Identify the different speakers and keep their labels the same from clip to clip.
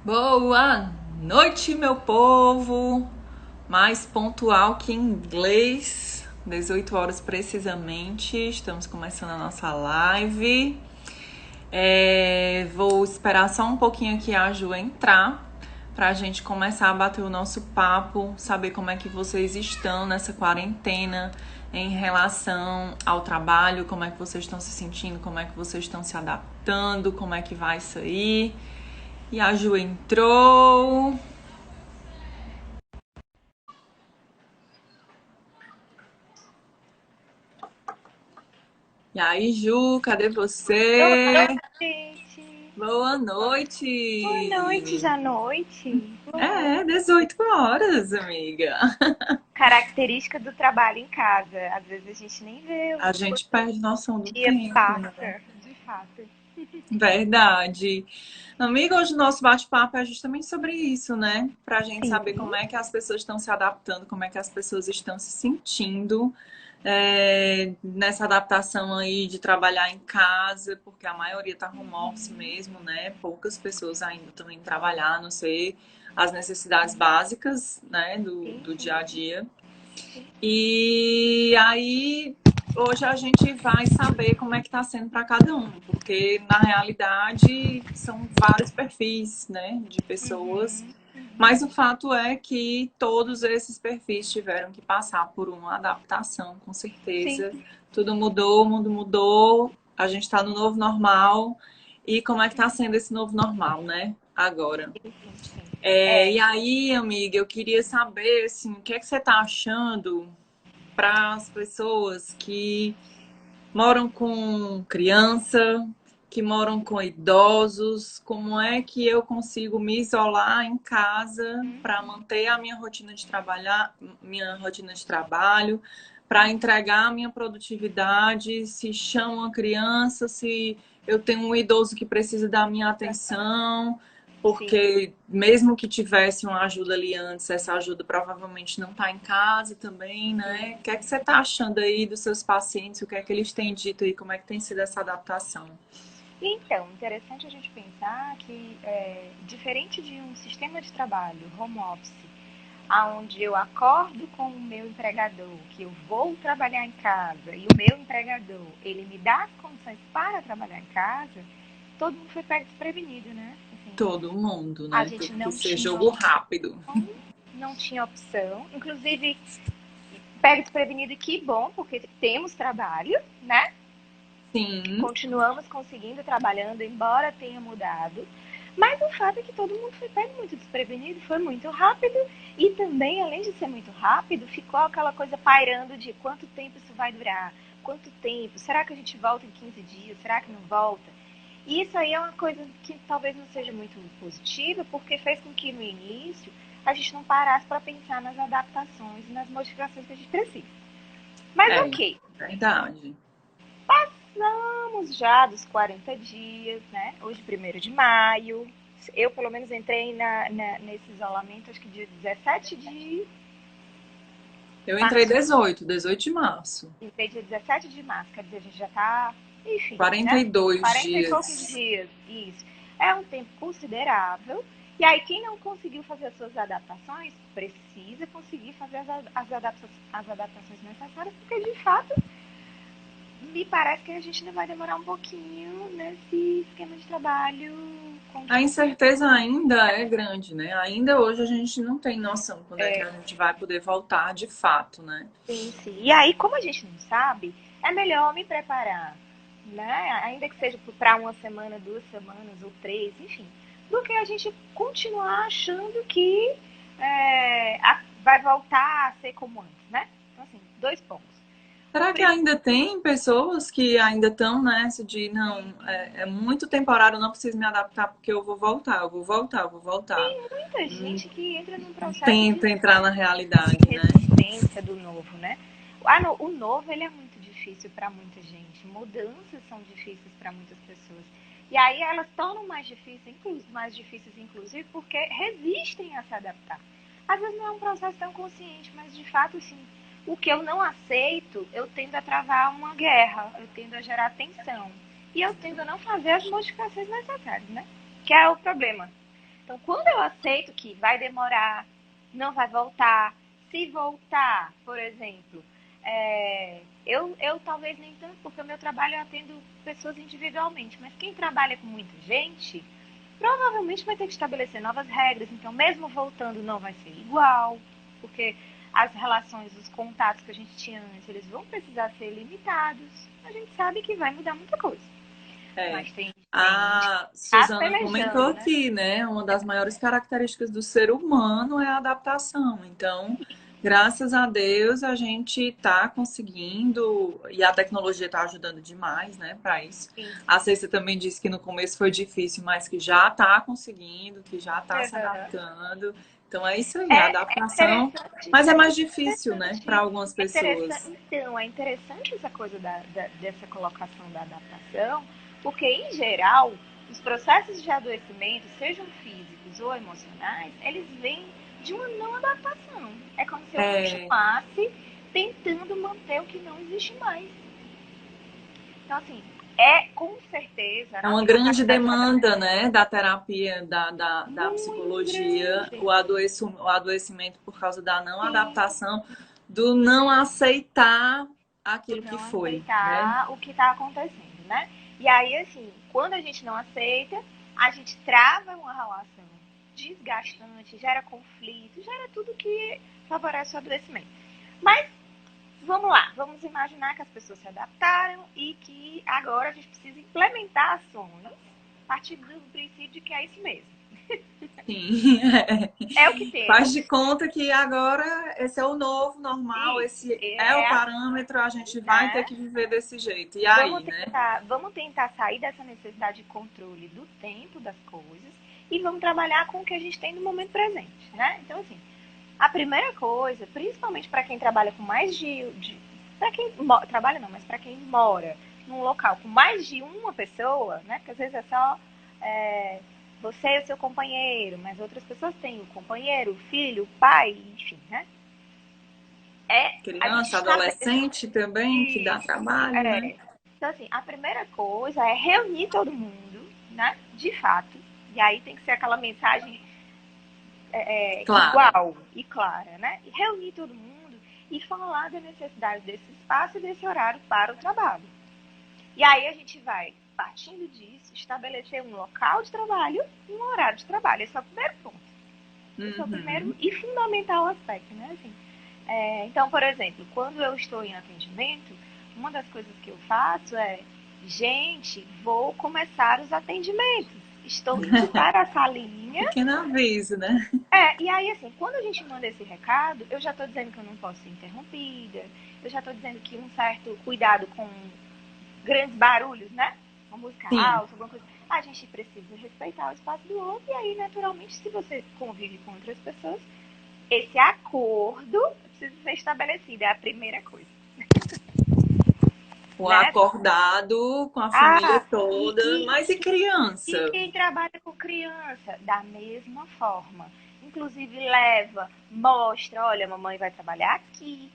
Speaker 1: Boa noite, meu povo! Mais pontual que inglês, 18 horas precisamente. Estamos começando a nossa live. Vou esperar só um pouquinho aqui a Ju entrar para a gente começar a bater o nosso papo, saber como é que vocês estão nessa quarentena em relação ao trabalho, como é que vocês estão se sentindo, como é que vocês estão se adaptando, como é que vai sair. E a Ju entrou. E aí, Ju, cadê
Speaker 2: Oi,
Speaker 1: você?
Speaker 2: gente.
Speaker 1: Boa
Speaker 2: Boa noite,
Speaker 1: noite!
Speaker 2: já noite.
Speaker 1: É, 18 horas, amiga.
Speaker 2: Característica do trabalho em casa. Às vezes a gente nem vê
Speaker 1: A
Speaker 2: o
Speaker 1: gente
Speaker 2: quanto
Speaker 1: perde noção
Speaker 2: o
Speaker 1: do
Speaker 2: dia
Speaker 1: tempo, né?
Speaker 2: passa, de fato.
Speaker 1: Verdade. Amiga, hoje o nosso bate-papo é justamente sobre isso, né? Pra gente
Speaker 2: Sim,
Speaker 1: saber como é que as pessoas estão se adaptando, como é que as pessoas estão se sentindo nessa adaptação aí de trabalhar em casa, porque a maioria tá home office mesmo, né? Poucas pessoas ainda estão indo trabalhar, a não ser as necessidades básicas, né,
Speaker 2: sim,
Speaker 1: do dia
Speaker 2: sim,
Speaker 1: a dia.
Speaker 2: sim.
Speaker 1: E aí, hoje a gente vai saber como é que está sendo para cada um, porque na realidade são vários perfis, né, de pessoas,
Speaker 2: Uhum, uhum.
Speaker 1: mas o fato é que todos esses perfis tiveram que passar por uma adaptação, com
Speaker 2: Sim,
Speaker 1: certeza. Tudo mudou, o mundo mudou, a gente está no novo normal. E como é que está sendo esse novo normal, né? Agora.
Speaker 2: sim, sim, sim.
Speaker 1: E aí, amiga, eu queria saber, assim, o que é que você está achando para as pessoas que moram com criança, que moram com idosos, como é que eu consigo me isolar em casa para manter a minha rotina de trabalhar, minha rotina de trabalho, para entregar a minha produtividade, se chama uma criança, se eu tenho um idoso que precisa da minha atenção,
Speaker 2: Sim.
Speaker 1: porque mesmo que tivesse uma ajuda ali antes, essa ajuda provavelmente não está em casa também, né? O que é que você está achando aí dos seus pacientes? O que é que eles têm dito aí? Como é que tem sido essa adaptação?
Speaker 2: Então, interessante a gente pensar que, diferente de um sistema de trabalho, home office, aonde eu acordo com o meu empregador, que eu vou trabalhar em casa, e o meu empregador, ele me dá as condições para trabalhar em casa, todo mundo foi pego desprevenido, né? Assim,
Speaker 1: Todo mundo,
Speaker 2: a
Speaker 1: né?
Speaker 2: gente
Speaker 1: Teve que
Speaker 2: não
Speaker 1: ser
Speaker 2: tinha
Speaker 1: jogo rápido.
Speaker 2: opção, não tinha opção. Inclusive, pego desprevenido e que bom, porque temos trabalho, né?
Speaker 1: Sim,
Speaker 2: Continuamos conseguindo trabalhando, embora tenha mudado. Mas o fato é que todo mundo foi pego muito desprevenido, foi muito rápido e também, além de ser muito rápido, ficou aquela coisa pairando de quanto tempo isso vai durar, quanto tempo, será que a gente volta em 15 dias, será que não volta? E isso aí é uma coisa que talvez não seja muito positiva, porque fez com que no início a gente não parasse para pensar nas adaptações e nas modificações que a gente precisa. Mas
Speaker 1: é
Speaker 2: ok,
Speaker 1: verdade.
Speaker 2: passamos já dos 40 dias, né? Hoje, 1º de maio. Eu, pelo menos, entrei nesse isolamento, acho que dia 17 de
Speaker 1: Eu entrei
Speaker 2: março.
Speaker 1: 18 de março.
Speaker 2: Entrei dia 17 de março, quer dizer, a gente já tá, enfim,
Speaker 1: quarenta
Speaker 2: né?
Speaker 1: e dois
Speaker 2: 40 e poucos
Speaker 1: dias.
Speaker 2: dias, isso. É um tempo considerável. E aí, quem não conseguiu fazer as suas adaptações, precisa conseguir fazer as adaptações necessárias, porque de fato me parece que a gente ainda vai demorar um pouquinho nesse esquema de trabalho
Speaker 1: A
Speaker 2: contínuo.
Speaker 1: incerteza ainda é grande, né? Ainda hoje a gente não tem noção quando é que
Speaker 2: É,
Speaker 1: a gente vai poder voltar de fato, né?
Speaker 2: sim, sim. E aí, como a gente não sabe, é melhor me preparar, né? Ainda que seja para uma semana, 2 semanas ou 3, enfim, do que a gente continuar achando que vai voltar a ser como antes, né? Então, assim, 2 pontos. O
Speaker 1: Será que
Speaker 2: primeiro,
Speaker 1: ainda tem pessoas que ainda estão nessa de não, é muito temporário, não preciso me adaptar porque eu vou voltar, eu vou voltar, eu vou voltar.
Speaker 2: muita gente que entra num processo
Speaker 1: Tenta entrar na realidade,
Speaker 2: de
Speaker 1: né?
Speaker 2: resistência do novo, né? O novo ele é muito difícil para muita gente. Mudanças são difíceis para muitas pessoas. E aí elas tornam mais difíceis, inclusive, porque resistem a se adaptar. Às vezes não é um processo tão consciente, mas de fato, sim. O que eu não aceito, eu tendo a travar uma guerra, eu tendo a gerar tensão. E eu tendo a não fazer as modificações necessárias, né? Que é o problema. Então, quando eu aceito que vai demorar, não vai voltar, se voltar, por exemplo, eu talvez nem tanto, porque o meu trabalho eu atendo pessoas individualmente, mas quem trabalha com muita gente, provavelmente vai ter que estabelecer novas regras. Então, mesmo voltando, não vai ser igual, porque as relações, os contatos que a gente tinha antes, eles vão precisar ser limitados. A gente sabe que vai mudar muita coisa.
Speaker 1: É.
Speaker 2: Mas tem gente que
Speaker 1: A
Speaker 2: tá
Speaker 1: Suzana comentou
Speaker 2: pelejando, né?
Speaker 1: aqui, né? Uma das maiores características do ser humano é a adaptação. Então, graças a Deus, a gente está conseguindo, e a tecnologia está ajudando demais, né, para isso.
Speaker 2: Sim.
Speaker 1: A Cêcia também disse que no começo foi difícil, mas que já está conseguindo, que já está se
Speaker 2: Uhum.
Speaker 1: adaptando. Então, é isso aí, a adaptação.
Speaker 2: Interessante,
Speaker 1: Mas é mais difícil, né, para
Speaker 2: interessante,
Speaker 1: algumas pessoas.
Speaker 2: então, é interessante essa coisa dessa colocação da adaptação, porque, em geral, os processos de adoecimento, sejam físicos ou emocionais, eles vêm de uma não adaptação. É como se eu
Speaker 1: É,
Speaker 2: continuasse tentando manter o que não existe mais. Então, assim, é com certeza a
Speaker 1: é uma
Speaker 2: nossa
Speaker 1: grande
Speaker 2: capacidade de
Speaker 1: demanda,
Speaker 2: adaptação
Speaker 1: né, da terapia, da
Speaker 2: muito
Speaker 1: psicologia,
Speaker 2: grande.
Speaker 1: o adoecimento por causa da não
Speaker 2: Sim,
Speaker 1: adaptação, do não aceitar aquilo que
Speaker 2: não
Speaker 1: foi, né?
Speaker 2: aceitar o que está acontecendo, né? E aí, assim, quando a gente não aceita, a gente trava uma relação desgastante, gera conflito, gera tudo que favorece o adoecimento. Mas vamos lá, vamos imaginar que as pessoas se adaptaram e que agora a gente precisa implementar ações a partir do princípio de que é isso mesmo.
Speaker 1: Sim,
Speaker 2: É o que
Speaker 1: faz de
Speaker 2: temos.
Speaker 1: conta que agora esse é o novo normal,
Speaker 2: Isso,
Speaker 1: esse é o
Speaker 2: é assim,
Speaker 1: parâmetro, a gente vai ter
Speaker 2: né?
Speaker 1: que viver desse jeito. E aí, né?
Speaker 2: Vamos tentar sair dessa necessidade de controle do tempo das coisas e vamos trabalhar com o que a gente tem no momento presente, né? Então, assim, a primeira coisa, principalmente para quem trabalha com mais de para quem trabalha não, mas para quem mora num local com mais de uma pessoa, né? Porque às vezes é só é, você e o seu companheiro, mas outras pessoas têm o companheiro, o filho, o pai, enfim, né? A gente
Speaker 1: Criança,
Speaker 2: estabelece
Speaker 1: adolescente também, que dá
Speaker 2: isso.
Speaker 1: trabalho, né?
Speaker 2: Então, assim, a primeira coisa é reunir todo mundo, né? De fato. E aí tem que ser aquela mensagem
Speaker 1: Clara.
Speaker 2: igual e clara, né? E reunir todo mundo e falar da necessidade desse espaço e desse horário para o trabalho. E aí a gente vai, partindo disso, estabelecer um local de trabalho e um horário de trabalho. Esse é o primeiro ponto. Esse é o primeiro
Speaker 1: Uhum.
Speaker 2: e fundamental aspecto, né? Assim, então, por exemplo, quando eu estou em atendimento, uma das coisas que eu faço é, gente, vou começar os atendimentos. Estou indo para a salinha.
Speaker 1: Pequeno aviso, né?
Speaker 2: E aí, assim, quando a gente manda esse recado, eu já estou dizendo que eu não posso ser interrompida, eu já estou dizendo que um certo cuidado com grandes barulhos, né? Uma música
Speaker 1: Sim.
Speaker 2: alta, alguma coisa. A gente precisa respeitar o espaço do outro, e aí, naturalmente, se você convive com outras pessoas, esse acordo precisa ser estabelecido, é a primeira coisa,
Speaker 1: O
Speaker 2: né?
Speaker 1: acordado com a família
Speaker 2: Ah,
Speaker 1: toda, mas e
Speaker 2: e
Speaker 1: criança?
Speaker 2: quem trabalha com criança, da mesma forma. Inclusive leva, mostra, olha, a mamãe vai trabalhar aqui.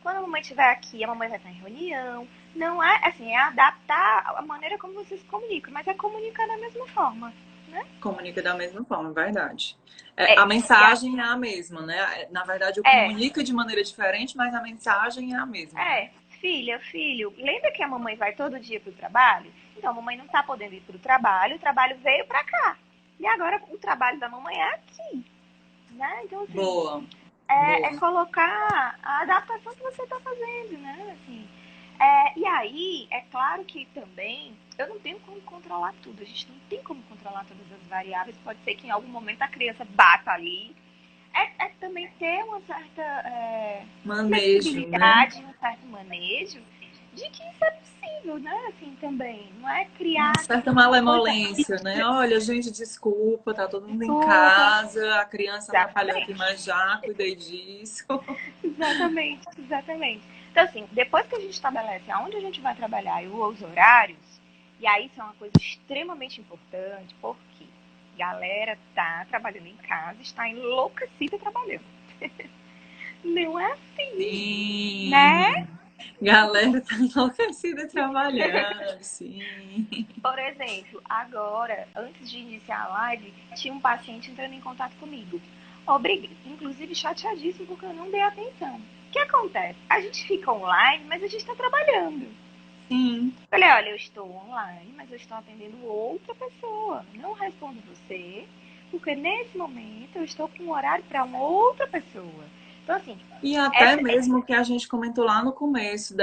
Speaker 2: Quando a mamãe estiver aqui, a mamãe vai estar em reunião. Não é, assim, é adaptar a maneira como vocês se comunicam, mas é comunicar da mesma forma, né?
Speaker 1: Comunica da mesma forma, é verdade. É,
Speaker 2: É,
Speaker 1: a mensagem é a mesma, né? Na verdade, eu
Speaker 2: é,
Speaker 1: comunico de maneira diferente, mas a mensagem é a mesma, né?
Speaker 2: filha, filho, lembra que a mamãe vai todo dia para o trabalho? Então a mamãe não está podendo ir para o trabalho veio para cá. E agora o trabalho da mamãe é aqui, né? Então, assim,
Speaker 1: Boa,
Speaker 2: é
Speaker 1: boa.
Speaker 2: colocar a adaptação que você está fazendo, né? Assim, e aí, é claro que também eu não tenho como controlar tudo, a gente não tem como controlar todas as variáveis. Pode ser que em algum momento a criança bata ali. Também ter uma certa
Speaker 1: Manejo, né?
Speaker 2: flexibilidade, um certo manejo de que isso é possível, né? Assim também. Não é
Speaker 1: Uma
Speaker 2: criar
Speaker 1: certa
Speaker 2: uma coisa
Speaker 1: malemolência, né?
Speaker 2: rígida.
Speaker 1: Olha, gente, desculpa, tá todo mundo em
Speaker 2: Desculpa.
Speaker 1: casa, a criança atrapalhou aqui,
Speaker 2: Exatamente.
Speaker 1: mas já cuidei disso.
Speaker 2: Exatamente, exatamente. Então, assim, depois que a gente estabelece aonde a gente vai trabalhar e os horários, e aí isso é uma coisa extremamente importante, porque a galera tá trabalhando em casa, está enlouquecida trabalhando. Não é assim,
Speaker 1: Sim.
Speaker 2: né?
Speaker 1: Galera tá enlouquecida trabalhando, sim.
Speaker 2: Por exemplo, agora, antes de iniciar a live, tinha um paciente entrando em contato comigo. Inclusive chateadíssimo porque eu não dei atenção. O que acontece? A gente fica online, mas a gente está trabalhando.
Speaker 1: Sim.
Speaker 2: Falei, olha, eu estou online, mas eu estou atendendo outra pessoa. Não respondo você, porque nesse momento eu estou com um horário para uma outra pessoa. Então, assim,
Speaker 1: E até
Speaker 2: essa,
Speaker 1: mesmo o que a gente comentou lá no começo,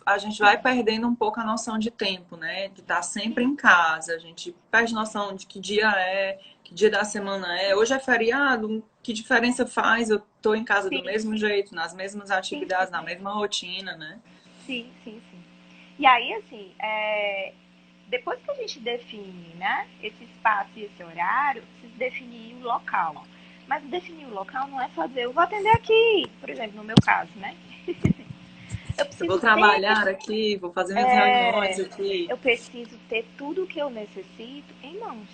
Speaker 1: a gente vai perdendo um pouco a noção de tempo, né? De estar sempre em casa, a gente perde noção de que dia é, que dia da semana é. Hoje é feriado, que diferença faz? Eu tô em casa do
Speaker 2: sim,
Speaker 1: mesmo jeito, nas mesmas
Speaker 2: sim,
Speaker 1: atividades, na mesma rotina, né?
Speaker 2: sim, sim, sim. E aí, assim, depois que a gente define, né, esse espaço e esse horário, precisa definir o local. Mas definir o local não é só dizer, eu vou atender aqui, por exemplo, no meu caso, né? Eu
Speaker 1: Eu vou
Speaker 2: preciso ter,
Speaker 1: trabalhar aqui, vou fazer minhas reuniões
Speaker 2: é,
Speaker 1: aqui.
Speaker 2: eu preciso ter tudo o que eu necessito em mãos.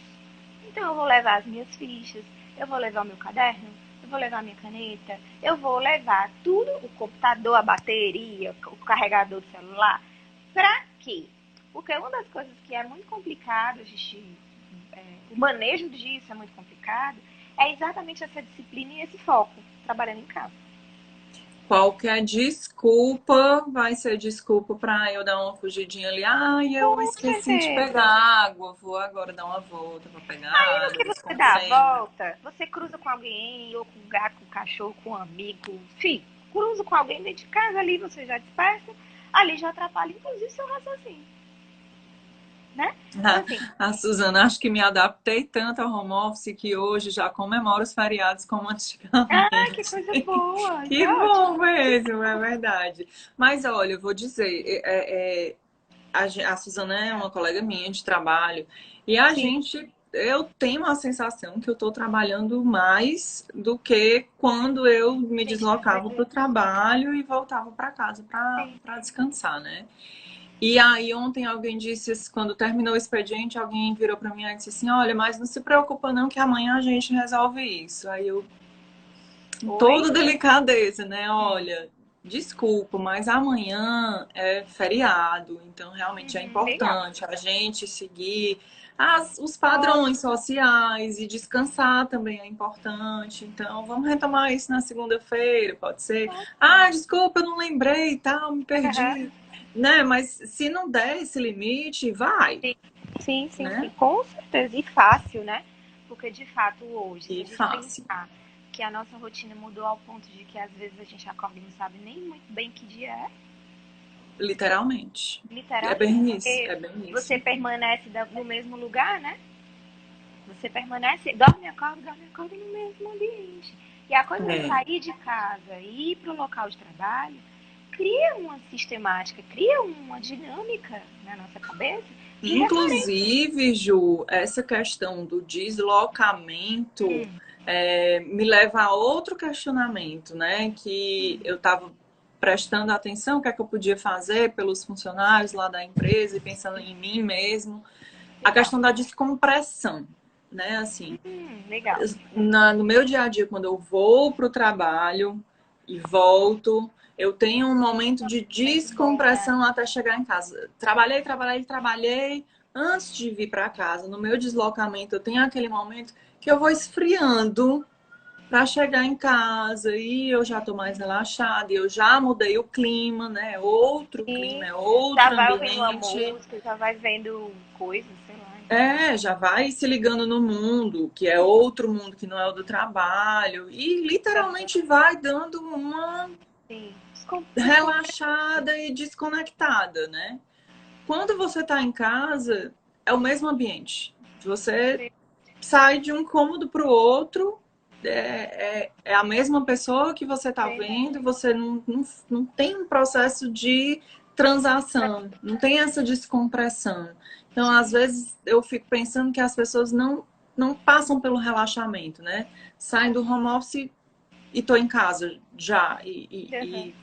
Speaker 2: Então eu vou levar as minhas fichas, eu vou levar o meu caderno, eu vou levar a minha caneta, eu vou levar tudo, o computador, a bateria, o carregador do celular. Pra quê? Porque uma das coisas que é muito complicado, o manejo disso é muito complicado, é exatamente essa disciplina e esse foco, trabalhando em casa.
Speaker 1: Qualquer desculpa vai ser desculpa para eu dar uma fugidinha ali. Ai, eu
Speaker 2: Com
Speaker 1: esqueci de pegar
Speaker 2: certeza.
Speaker 1: água, vou agora dar uma volta para pegar
Speaker 2: Aí no
Speaker 1: água,
Speaker 2: que você dá a
Speaker 1: desconcentra.
Speaker 2: volta, você cruza com alguém, ou com um gato, com um cachorro, com um amigo, enfim, cruza com alguém dentro de casa ali, você já dispersa, ali já atrapalha, inclusive, seu raciocínio, né? Então, assim,
Speaker 1: A Suzana, acho que me adaptei tanto ao home office que hoje já comemoro os feriados como
Speaker 2: ah, que
Speaker 1: antigamente.
Speaker 2: coisa boa, isso
Speaker 1: Que
Speaker 2: é
Speaker 1: bom
Speaker 2: ótimo.
Speaker 1: mesmo, é verdade. Mas olha, eu vou dizer, a Suzana é uma colega minha de trabalho e
Speaker 2: Sim,
Speaker 1: eu tenho a sensação que eu estou trabalhando mais do que quando eu me
Speaker 2: gente, é
Speaker 1: deslocava para o
Speaker 2: verdade.
Speaker 1: trabalho e voltava para casa
Speaker 2: Sim.
Speaker 1: para descansar, né? E aí ontem alguém disse, quando terminou o expediente, alguém virou para mim e disse assim, olha, mas não se preocupa não que amanhã a gente resolve isso. Aí eu, com toda
Speaker 2: Oi?
Speaker 1: delicadeza, né?
Speaker 2: Hum.
Speaker 1: Olha, desculpa, mas amanhã é feriado, então realmente é
Speaker 2: Uhum, legal.
Speaker 1: importante a gente seguir os padrões
Speaker 2: Ótimo.
Speaker 1: sociais e descansar também é importante. Então, vamos retomar isso na segunda-feira, pode ser?
Speaker 2: Ótimo.
Speaker 1: Ah, desculpa, eu não lembrei, tal, me
Speaker 2: Aham.
Speaker 1: perdi. Né? Mas se não der esse limite, vai,
Speaker 2: Sim, sim, sim, sim,
Speaker 1: né?
Speaker 2: com certeza. E fácil, né? Porque de fato hoje, se
Speaker 1: E
Speaker 2: a gente
Speaker 1: fácil,
Speaker 2: pensar que a nossa rotina mudou ao ponto de que às vezes a gente acorda e não sabe nem muito bem que dia é,
Speaker 1: literalmente. É
Speaker 2: literalmente,
Speaker 1: bem isso,
Speaker 2: porque
Speaker 1: é bem
Speaker 2: você
Speaker 1: isso.
Speaker 2: permanece no mesmo lugar, né? Você permanece, dorme e acorda no mesmo ambiente. E a coisa de
Speaker 1: É.
Speaker 2: sair de casa e ir para o local de trabalho cria uma sistemática, cria uma dinâmica na nossa cabeça de referência.
Speaker 1: Inclusive, Ju, essa questão do deslocamento
Speaker 2: Hum,
Speaker 1: me leva a outro questionamento, né? Que eu estava prestando atenção, o que é que eu podia fazer pelos funcionários lá da empresa e pensando em mim mesmo. A
Speaker 2: legal.
Speaker 1: questão da descompressão, né? Assim,
Speaker 2: Legal.
Speaker 1: no meu dia a dia, quando eu vou para o trabalho e volto, eu tenho um momento de
Speaker 2: Muito bom, né?
Speaker 1: descompressão até chegar em casa. Trabalhei, trabalhei, trabalhei. Antes de vir para casa, no meu deslocamento, eu tenho aquele momento que eu vou esfriando para chegar em casa e eu já estou mais relaxada, eu já mudei o clima, né? É outro clima,
Speaker 2: E
Speaker 1: é
Speaker 2: já
Speaker 1: outro
Speaker 2: vai ouvindo uma
Speaker 1: ambiente.
Speaker 2: música, já vai vendo coisas, sei lá.
Speaker 1: Já vai se ligando no mundo, que é outro mundo que não é o do trabalho, e literalmente vai dando uma
Speaker 2: Sim.
Speaker 1: relaxada e desconectada, né? Quando você está em casa, é o mesmo ambiente. Você sai de um cômodo para o outro, é a mesma pessoa que você está vendo, você não tem um processo de transação, não tem essa descompressão. Então, às vezes, eu fico pensando que as pessoas não passam pelo relaxamento, né? Saem do home office e estou em casa já. E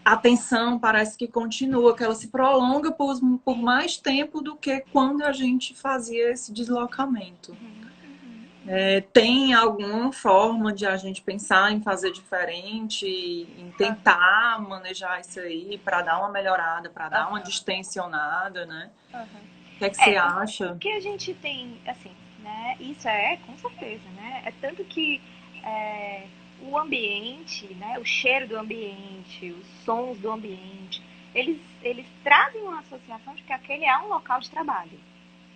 Speaker 1: a tensão parece que continua, que ela se prolonga por mais tempo do que quando a gente fazia esse deslocamento. Tem alguma forma de a gente pensar em fazer diferente, em
Speaker 2: Aham,
Speaker 1: tentar manejar isso aí para dar uma melhorada, para dar uma
Speaker 2: aham,
Speaker 1: distensionada, né?
Speaker 2: aham.
Speaker 1: O que é que você
Speaker 2: O
Speaker 1: acha?
Speaker 2: que a gente tem, assim, né? Isso com certeza, né? É tanto que é, o ambiente, né? O cheiro do ambiente, os sons do ambiente, eles trazem uma associação de que aquele é um local de trabalho.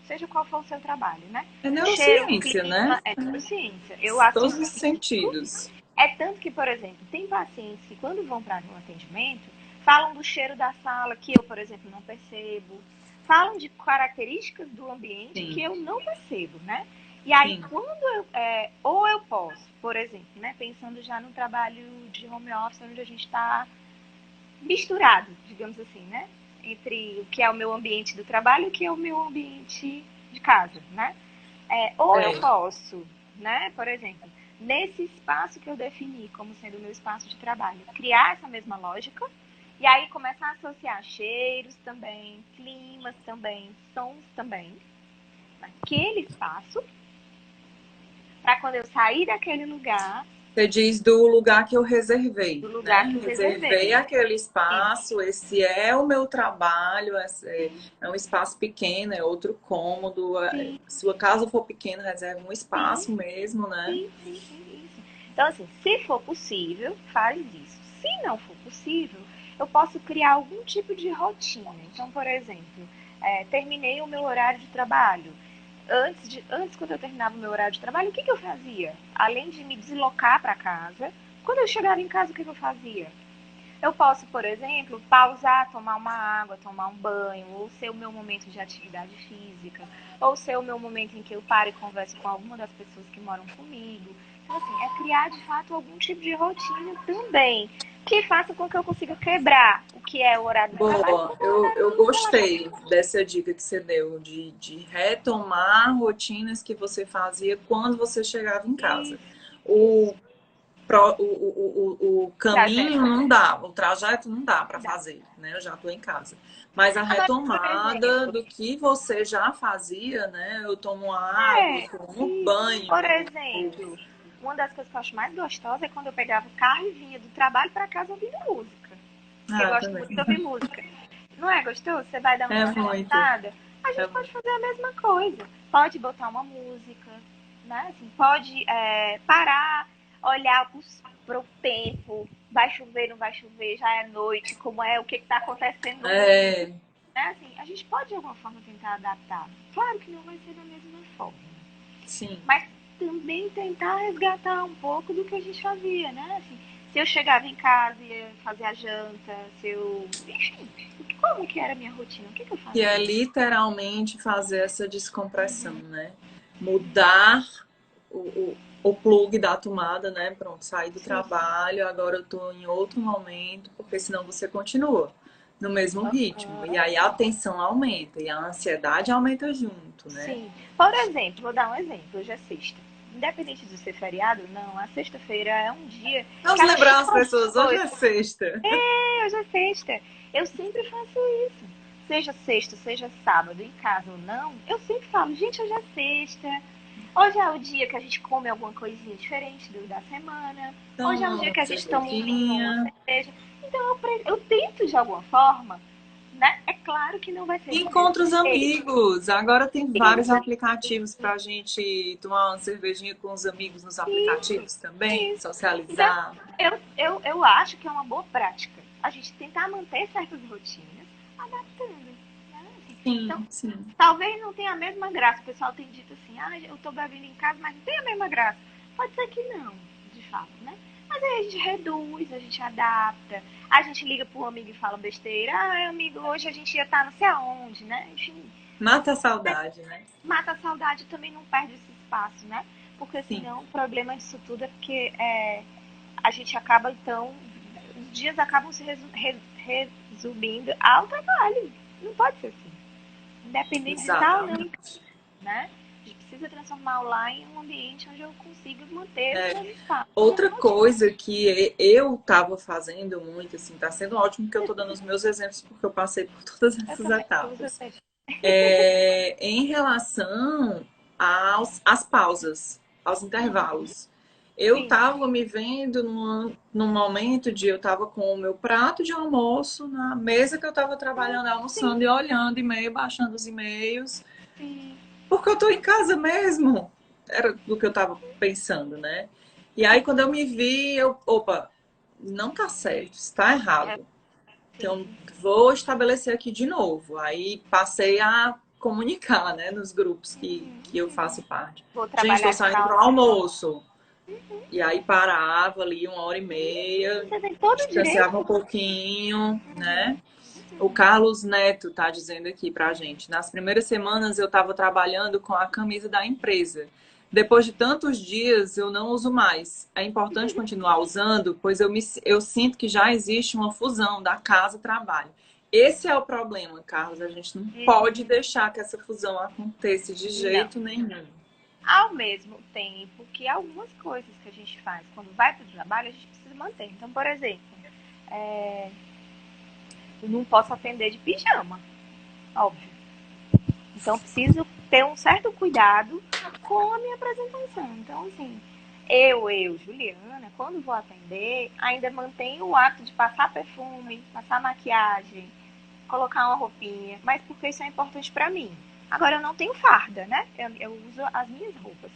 Speaker 2: Seja qual for o seu trabalho, né?
Speaker 1: É
Speaker 2: O cheiro, o
Speaker 1: neurociência, né?
Speaker 2: clima, é neurociência. Eu
Speaker 1: Todos os
Speaker 2: associo isso.
Speaker 1: sentidos.
Speaker 2: É tanto que, por exemplo, tem pacientes que quando vão para um atendimento, falam do cheiro da sala que eu, por exemplo, não percebo. Falam de características do ambiente que
Speaker 1: Sim,
Speaker 2: eu não percebo, né? E aí,
Speaker 1: sim,
Speaker 2: quando ou eu posso, por exemplo, né, pensando já no trabalho de home office, onde a gente está misturado, digamos assim, né? Entre o que é o meu ambiente do trabalho e o que é o meu ambiente de casa, né? Ou eu
Speaker 1: é.
Speaker 2: posso, né, por exemplo, nesse espaço que eu defini como sendo o meu espaço de trabalho, criar essa mesma lógica e aí começar a associar cheiros também, climas também, sons também, naquele espaço, para quando eu sair daquele lugar,
Speaker 1: Você diz do lugar que eu reservei,
Speaker 2: do lugar que
Speaker 1: né?
Speaker 2: eu
Speaker 1: Reservei
Speaker 2: reservei.
Speaker 1: aquele
Speaker 2: Isso.
Speaker 1: espaço, esse é o meu trabalho, é um espaço pequeno, é outro cômodo.
Speaker 2: Sim,
Speaker 1: Se sua casa for pequena, reserve um
Speaker 2: sim,
Speaker 1: espaço mesmo, né?
Speaker 2: sim, isso. Então, assim, se for possível, faz isso. Se não for possível, eu posso criar algum tipo de rotina. Então, por exemplo, terminei o meu horário de trabalho. Antes, quando eu terminava o meu horário de trabalho, o que eu fazia? Além de me deslocar para casa, quando eu chegava em casa, o que eu fazia? Eu posso, por exemplo, pausar, tomar uma água, tomar um banho, ou ser o meu momento de atividade física, ou ser o meu momento em que eu paro e converso com alguma das pessoas que moram comigo. Então, assim, é criar de fato algum tipo de rotina também, que faça com que eu consiga quebrar o que é o horário do trabalho
Speaker 1: Boa,
Speaker 2: como o
Speaker 1: eu
Speaker 2: horário de
Speaker 1: gostei
Speaker 2: relaxamento.
Speaker 1: dessa dica que você deu, de retomar rotinas que você fazia quando você chegava em casa.
Speaker 2: Isso.
Speaker 1: O, o caminho
Speaker 2: Trajeto.
Speaker 1: não dá, o trajeto não dá para
Speaker 2: Dá.
Speaker 1: fazer, né? Eu já estou em casa. Mas a
Speaker 2: Agora, por
Speaker 1: retomada
Speaker 2: exemplo,
Speaker 1: do que você já fazia, né? Eu tomo uma água, eu tomo um
Speaker 2: isso. Por
Speaker 1: banho.
Speaker 2: exemplo, uma das coisas que eu acho mais gostosa é quando eu pegava o carro e vinha do trabalho para casa ouvindo música. Porque eu
Speaker 1: Ah,
Speaker 2: gosto muito de
Speaker 1: também.
Speaker 2: ouvir música. Não é gostoso? Você vai dar uma
Speaker 1: É muito.
Speaker 2: desconectada? A
Speaker 1: É
Speaker 2: gente pode
Speaker 1: muito.
Speaker 2: fazer a mesma coisa. Pode botar uma música, né? Assim, pode parar, olhar para o tempo. Vai chover, não vai chover, já é noite, como é, o que está acontecendo no mundo.
Speaker 1: É,
Speaker 2: Né? Assim, a gente pode de alguma forma tentar adaptar. Claro que não vai ser da mesma forma,
Speaker 1: sim.
Speaker 2: mas também tentar resgatar um pouco do que a gente fazia, né? Assim, se eu chegava em casa e ia fazer a janta, se eu. Enfim, como que era a minha rotina? O que eu
Speaker 1: Que é
Speaker 2: fazia?
Speaker 1: literalmente fazer essa descompressão,
Speaker 2: Uhum.
Speaker 1: né? Mudar o plug da tomada, né? Pronto, sair do
Speaker 2: Sim.
Speaker 1: trabalho, agora eu tô em outro momento, porque senão você continua no mesmo ritmo. E
Speaker 2: Uhum.
Speaker 1: aí a tensão aumenta e a ansiedade aumenta junto, né?
Speaker 2: Sim. Por exemplo, vou dar um exemplo. Hoje é sexta. Independente de ser feriado, não. A sexta-feira é um dia que
Speaker 1: Vamos
Speaker 2: ela
Speaker 1: lembrar
Speaker 2: chama
Speaker 1: as pessoas, hoje
Speaker 2: coisa.
Speaker 1: é sexta.
Speaker 2: Hoje é sexta. Eu sempre faço isso. Seja sexta, seja sábado, em casa ou não, eu sempre falo, gente, hoje é sexta. Hoje é o dia que a gente come alguma coisinha diferente da semana. Hoje é o
Speaker 1: Toma
Speaker 2: dia
Speaker 1: uma
Speaker 2: que a gente toma um vinho ou uma
Speaker 1: cervejinha.
Speaker 2: cerveja. Então eu tento de alguma forma, né? É claro que não vai ser do mesmo
Speaker 1: Encontra os
Speaker 2: jeito.
Speaker 1: amigos. Agora tem vários
Speaker 2: Isso,
Speaker 1: aplicativos para a gente tomar uma cervejinha com os amigos nos
Speaker 2: isso,
Speaker 1: aplicativos também,
Speaker 2: isso. Então,
Speaker 1: socializar.
Speaker 2: eu acho que é uma boa prática a gente tentar manter certas rotinas, adaptando. Né? Assim, então,
Speaker 1: Sim, sim.
Speaker 2: talvez não tenha a mesma graça. O pessoal tem dito assim, eu tô bebendo em casa, mas não tem a mesma graça. Pode ser que não, de fato, né? Mas aí a gente reduz, a gente adapta, a gente liga pro amigo e fala besteira. Amigo, hoje a gente ia estar não sei aonde, né? Enfim,
Speaker 1: Mata a saudade, né?
Speaker 2: mata a saudade e também não perde esse espaço, né? Porque
Speaker 1: Sim,
Speaker 2: senão o problema disso tudo é porque a gente acaba, então, os dias acabam se resumindo ao trabalho. Não pode ser assim. Independente de estar ou não em casa,
Speaker 1: exatamente.
Speaker 2: né? A gente precisa transformar o lar em um ambiente onde eu consiga manter os
Speaker 1: É,
Speaker 2: meus espaços e a
Speaker 1: outra
Speaker 2: minha rotina.
Speaker 1: coisa que eu estava fazendo muito, assim, tá sendo ótimo que eu tô dando os meus exemplos porque eu passei por todas
Speaker 2: Eu
Speaker 1: essas
Speaker 2: também uso
Speaker 1: etapas.
Speaker 2: assim.
Speaker 1: Em relação às pausas. aos intervalos. Eu
Speaker 2: Sim.
Speaker 1: estava me vendo num momento de eu estava com o meu prato de almoço na mesa que eu estava trabalhando,
Speaker 2: Sim,
Speaker 1: almoçando e olhando e-mail, baixando os e-mails,
Speaker 2: sim.
Speaker 1: porque eu estou em casa mesmo. Era do que eu estava pensando, né? E aí, quando eu me vi, opa, não tá certo, está
Speaker 2: É,
Speaker 1: errado.
Speaker 2: sim,
Speaker 1: Então,
Speaker 2: sim, sim.
Speaker 1: vou estabelecer aqui de novo. Aí passei a comunicar, né, nos grupos que eu faço parte.
Speaker 2: Vou
Speaker 1: Gente, estou
Speaker 2: trabalhar de
Speaker 1: saindo para o
Speaker 2: tal.
Speaker 1: almoço. E aí parava ali 1h30,
Speaker 2: Você tem todo o
Speaker 1: distanciava um
Speaker 2: direito.
Speaker 1: pouquinho, né? O
Speaker 2: Uhum.
Speaker 1: Carlos Neto tá dizendo aqui pra gente. Nas primeiras semanas eu estava trabalhando com a camisa da empresa. Depois de tantos dias eu não uso mais. É importante continuar usando, pois eu sinto que já existe uma fusão da casa-trabalho. Esse é o problema, Carlos. A gente não pode deixar que essa fusão aconteça de
Speaker 2: Não.
Speaker 1: jeito nenhum.
Speaker 2: Ao mesmo tempo que algumas coisas que a gente faz quando vai para o trabalho, a gente precisa manter. Então, por exemplo, eu não posso atender de pijama, óbvio. Então, preciso ter um certo cuidado com a minha apresentação. Então, assim, Juliana, quando vou atender, ainda mantenho o hábito de passar perfume, passar maquiagem, colocar uma roupinha, mas porque isso é importante para mim. Agora, eu não tenho farda, né? Eu uso as minhas roupas.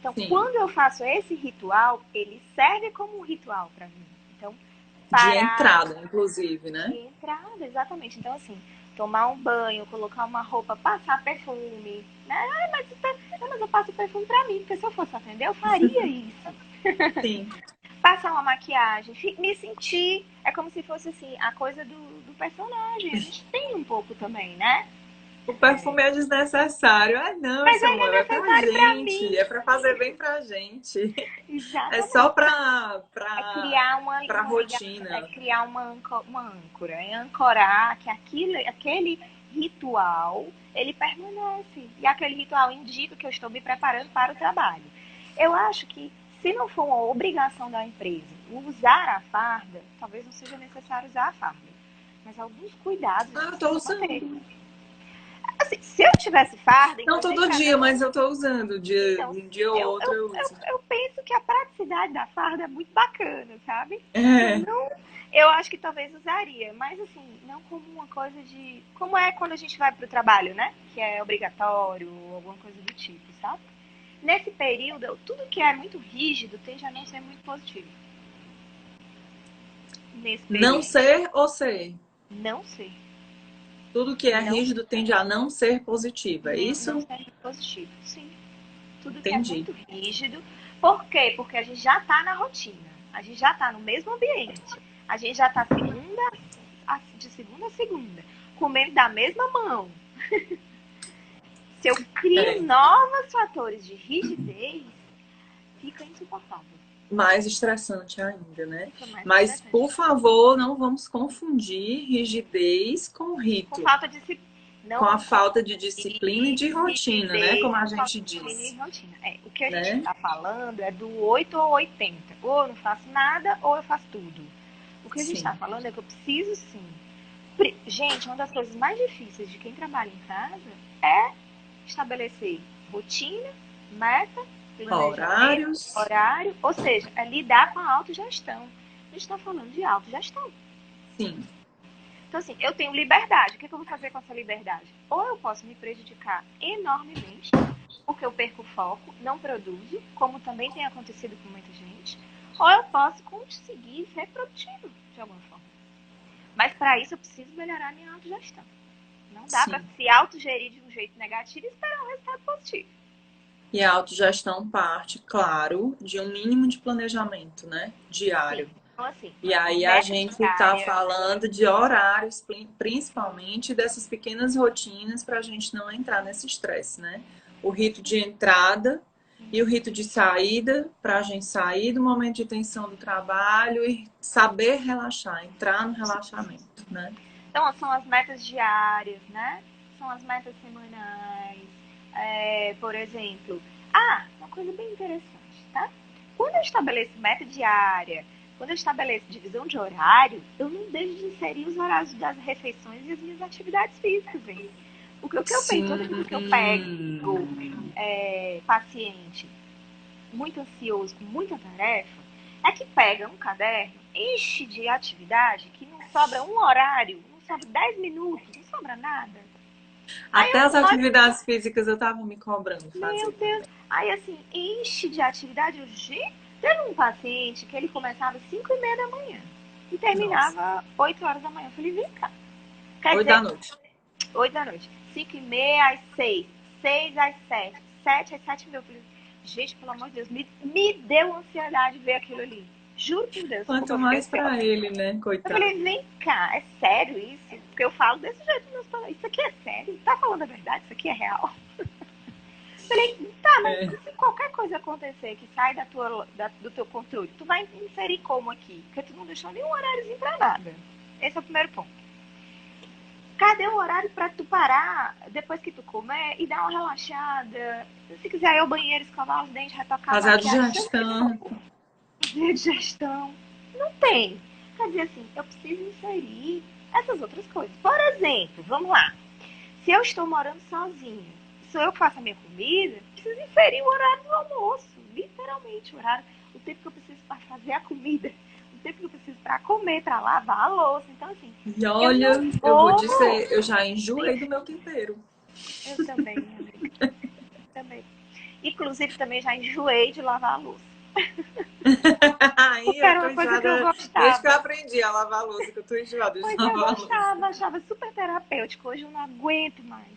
Speaker 2: Então,
Speaker 1: Sim.
Speaker 2: quando eu faço esse ritual, ele serve como um ritual para mim. Então,
Speaker 1: De
Speaker 2: parar
Speaker 1: entrada, inclusive,
Speaker 2: de
Speaker 1: né?
Speaker 2: entrada, exatamente. Então, assim, tomar um banho, colocar uma roupa, passar perfume, né? Mas eu passo perfume pra mim, porque se eu fosse atender, eu faria isso.
Speaker 1: Sim.
Speaker 2: Passar uma maquiagem, me sentir, é como se fosse assim, a coisa do personagem. A gente tem um pouco também, né?
Speaker 1: O perfume é desnecessário. Ah, não,
Speaker 2: Mas
Speaker 1: Samuel,
Speaker 2: ele é
Speaker 1: é pra
Speaker 2: necessário pra mim.
Speaker 1: gente. É pra fazer bem pra gente. É só
Speaker 2: Exatamente. É
Speaker 1: pra,
Speaker 2: criar
Speaker 1: pra
Speaker 2: uma ligação, é
Speaker 1: rotina.
Speaker 2: criar uma âncora, é ancorar que aquele ritual ele permanece. E aquele ritual indica que eu estou me preparando para o trabalho. Eu acho que se não for uma obrigação da empresa usar a farda, talvez não seja necessário usar a farda. Mas alguns cuidados a
Speaker 1: Ah,
Speaker 2: gente
Speaker 1: eu tô
Speaker 2: precisa manter.
Speaker 1: usando.
Speaker 2: Assim, se eu tivesse farda,
Speaker 1: Não
Speaker 2: inclusive
Speaker 1: todo
Speaker 2: para
Speaker 1: dia,
Speaker 2: não.
Speaker 1: mas eu tô usando.
Speaker 2: Então,
Speaker 1: Um dia ou outro eu uso.
Speaker 2: eu penso que a praticidade da farda é muito bacana, sabe? Então,
Speaker 1: É.
Speaker 2: não. Eu acho que talvez usaria, mas assim, não como uma coisa de. Como é quando a gente vai para o trabalho, né? Que é obrigatório, ou alguma coisa do tipo, sabe? Nesse período, tudo que é muito rígido tende a não ser muito positivo. Nesse
Speaker 1: Não
Speaker 2: período.
Speaker 1: ser ou ser.
Speaker 2: Não sei.
Speaker 1: Tudo que é
Speaker 2: Não,
Speaker 1: rígido tende a não ser positivo. É
Speaker 2: não
Speaker 1: isso?
Speaker 2: ser muito positivo. Sim. Tudo que é
Speaker 1: Entendi.
Speaker 2: muito rígido. Por quê? Porque a gente já está na rotina. A gente já está no mesmo ambiente. A gente já está de segunda a segunda, comendo da mesma mão. Se eu crio
Speaker 1: É.
Speaker 2: novos fatores de rigidez, fica insuportável.
Speaker 1: Mais estressante ainda, né?
Speaker 2: Fica mais
Speaker 1: Mas,
Speaker 2: estressante.
Speaker 1: por favor, não vamos confundir rigidez com
Speaker 2: Com
Speaker 1: rito,
Speaker 2: falta de
Speaker 1: com
Speaker 2: não
Speaker 1: a
Speaker 2: vamos
Speaker 1: falta de
Speaker 2: confundir
Speaker 1: disciplina e de rotina, né?
Speaker 2: rigidez
Speaker 1: Como a
Speaker 2: com falta
Speaker 1: gente
Speaker 2: de disciplina e
Speaker 1: diz,
Speaker 2: rotina. O que a gente
Speaker 1: né?
Speaker 2: está falando é do 8 ou 80. Ou eu não faço nada, ou eu faço tudo. O que a gente está
Speaker 1: Sim.
Speaker 2: falando é que eu preciso sim. Gente, uma das coisas mais difíceis de quem trabalha em casa é estabelecer rotina, meta, planejamento,
Speaker 1: Horários,
Speaker 2: horário, ou seja, é lidar com a autogestão. A gente está falando de autogestão.
Speaker 1: sim,
Speaker 2: Então, assim, eu tenho liberdade. O que eu vou fazer com essa liberdade? Ou eu posso me prejudicar enormemente, porque eu perco o foco, não produzo, como também tem acontecido com muita gente, ou eu posso conseguir ser produtivo de alguma forma. Mas para isso eu preciso melhorar a minha autogestão. Não dá para
Speaker 1: sim.
Speaker 2: se autogerir de um jeito negativo e esperar um resultado positivo.
Speaker 1: E a autogestão parte, claro, de um mínimo de planejamento, né?
Speaker 2: Sim.
Speaker 1: Diário.
Speaker 2: Então, assim,
Speaker 1: E
Speaker 2: uma
Speaker 1: aí a
Speaker 2: meta
Speaker 1: gente está
Speaker 2: diária.
Speaker 1: falando de horários, principalmente dessas pequenas rotinas para a gente não entrar nesse estresse, né? O rito de entrada e o rito de saída, para a gente sair do momento de tensão do trabalho e saber relaxar, entrar no relaxamento, né?
Speaker 2: Então, são as metas diárias, né? São as metas semanais. Por exemplo, uma coisa bem interessante, tá? Quando eu estabeleço meta diária, quando eu estabeleço divisão de horário, eu não deixo de inserir os horários das refeições e as minhas atividades físicas, hein? Porque o que eu penso, toda vez que eu pego
Speaker 1: Sim.
Speaker 2: paciente muito ansioso, com muita tarefa, é que pega um caderno, enche de atividade, que não sobra um horário, não sobra 10 minutos, não sobra nada. Aí
Speaker 1: Até as
Speaker 2: eu olho,
Speaker 1: atividades físicas eu tava me cobrando
Speaker 2: meu
Speaker 1: fazer
Speaker 2: Deus,
Speaker 1: também.
Speaker 2: aí assim, enche de atividade. Teve um paciente que ele começava às 5h30 da manhã e
Speaker 1: Nossa,
Speaker 2: terminava 8 horas da manhã. Eu falei, vem cá. Quer
Speaker 1: 8 da
Speaker 2: dizer,
Speaker 1: noite.
Speaker 2: 8 da noite. 5h30 às 6. 6 às 7. 7 às 7h30. Eu falei, gente, pelo amor de Deus, me deu ansiedade ver aquilo ali. Juro por Deus, como
Speaker 1: Quanto
Speaker 2: eu fiquei
Speaker 1: mais
Speaker 2: ansiosa.
Speaker 1: pra ele, né,
Speaker 2: Eu
Speaker 1: coitado.
Speaker 2: falei, vem cá, é sério isso? Porque eu falo desse jeito nos meus pacientes. Isso aqui é sério? Tá falando a verdade? Isso aqui é real? Eu falei, tá, mas
Speaker 1: É.
Speaker 2: e se qualquer coisa acontecer que sai do teu controle, tu vai inserir como aqui? Porque tu não deixou nenhum horáriozinho pra nada. Esse é o primeiro ponto. Cadê o horário pra tu parar depois que tu comer e dar uma relaxada? Se quiser ir ao banheiro, escovar os dentes, retocar a
Speaker 1: Fazer a
Speaker 2: maquiagem, se eu
Speaker 1: digestão.
Speaker 2: fazer digestão. Não tem. Quer dizer assim, eu preciso inserir essas outras coisas. Por exemplo, vamos lá. Se eu estou morando sozinha, sou eu que faço a minha comida, preciso inserir o horário do almoço. Literalmente, o tempo que eu preciso para fazer a comida, o tempo que eu preciso para comer, para lavar a louça. Então, assim,
Speaker 1: E
Speaker 2: eu
Speaker 1: olha,
Speaker 2: não
Speaker 1: eu vou
Speaker 2: vou.
Speaker 1: dizer, eu já enjoei do meu tempero.
Speaker 2: Eu também, minha amiga. Também. Inclusive, também já enjoei de lavar a louça.
Speaker 1: Aí
Speaker 2: Porque
Speaker 1: eu
Speaker 2: era
Speaker 1: tô
Speaker 2: uma coisa que eu
Speaker 1: enjoada desde que eu
Speaker 2: gostava.
Speaker 1: aprendi a lavar a louça, que eu tô enjoada de
Speaker 2: Pois eu
Speaker 1: lavar a louça.
Speaker 2: gostava, achava super terapêutico. Hoje eu não aguento mais.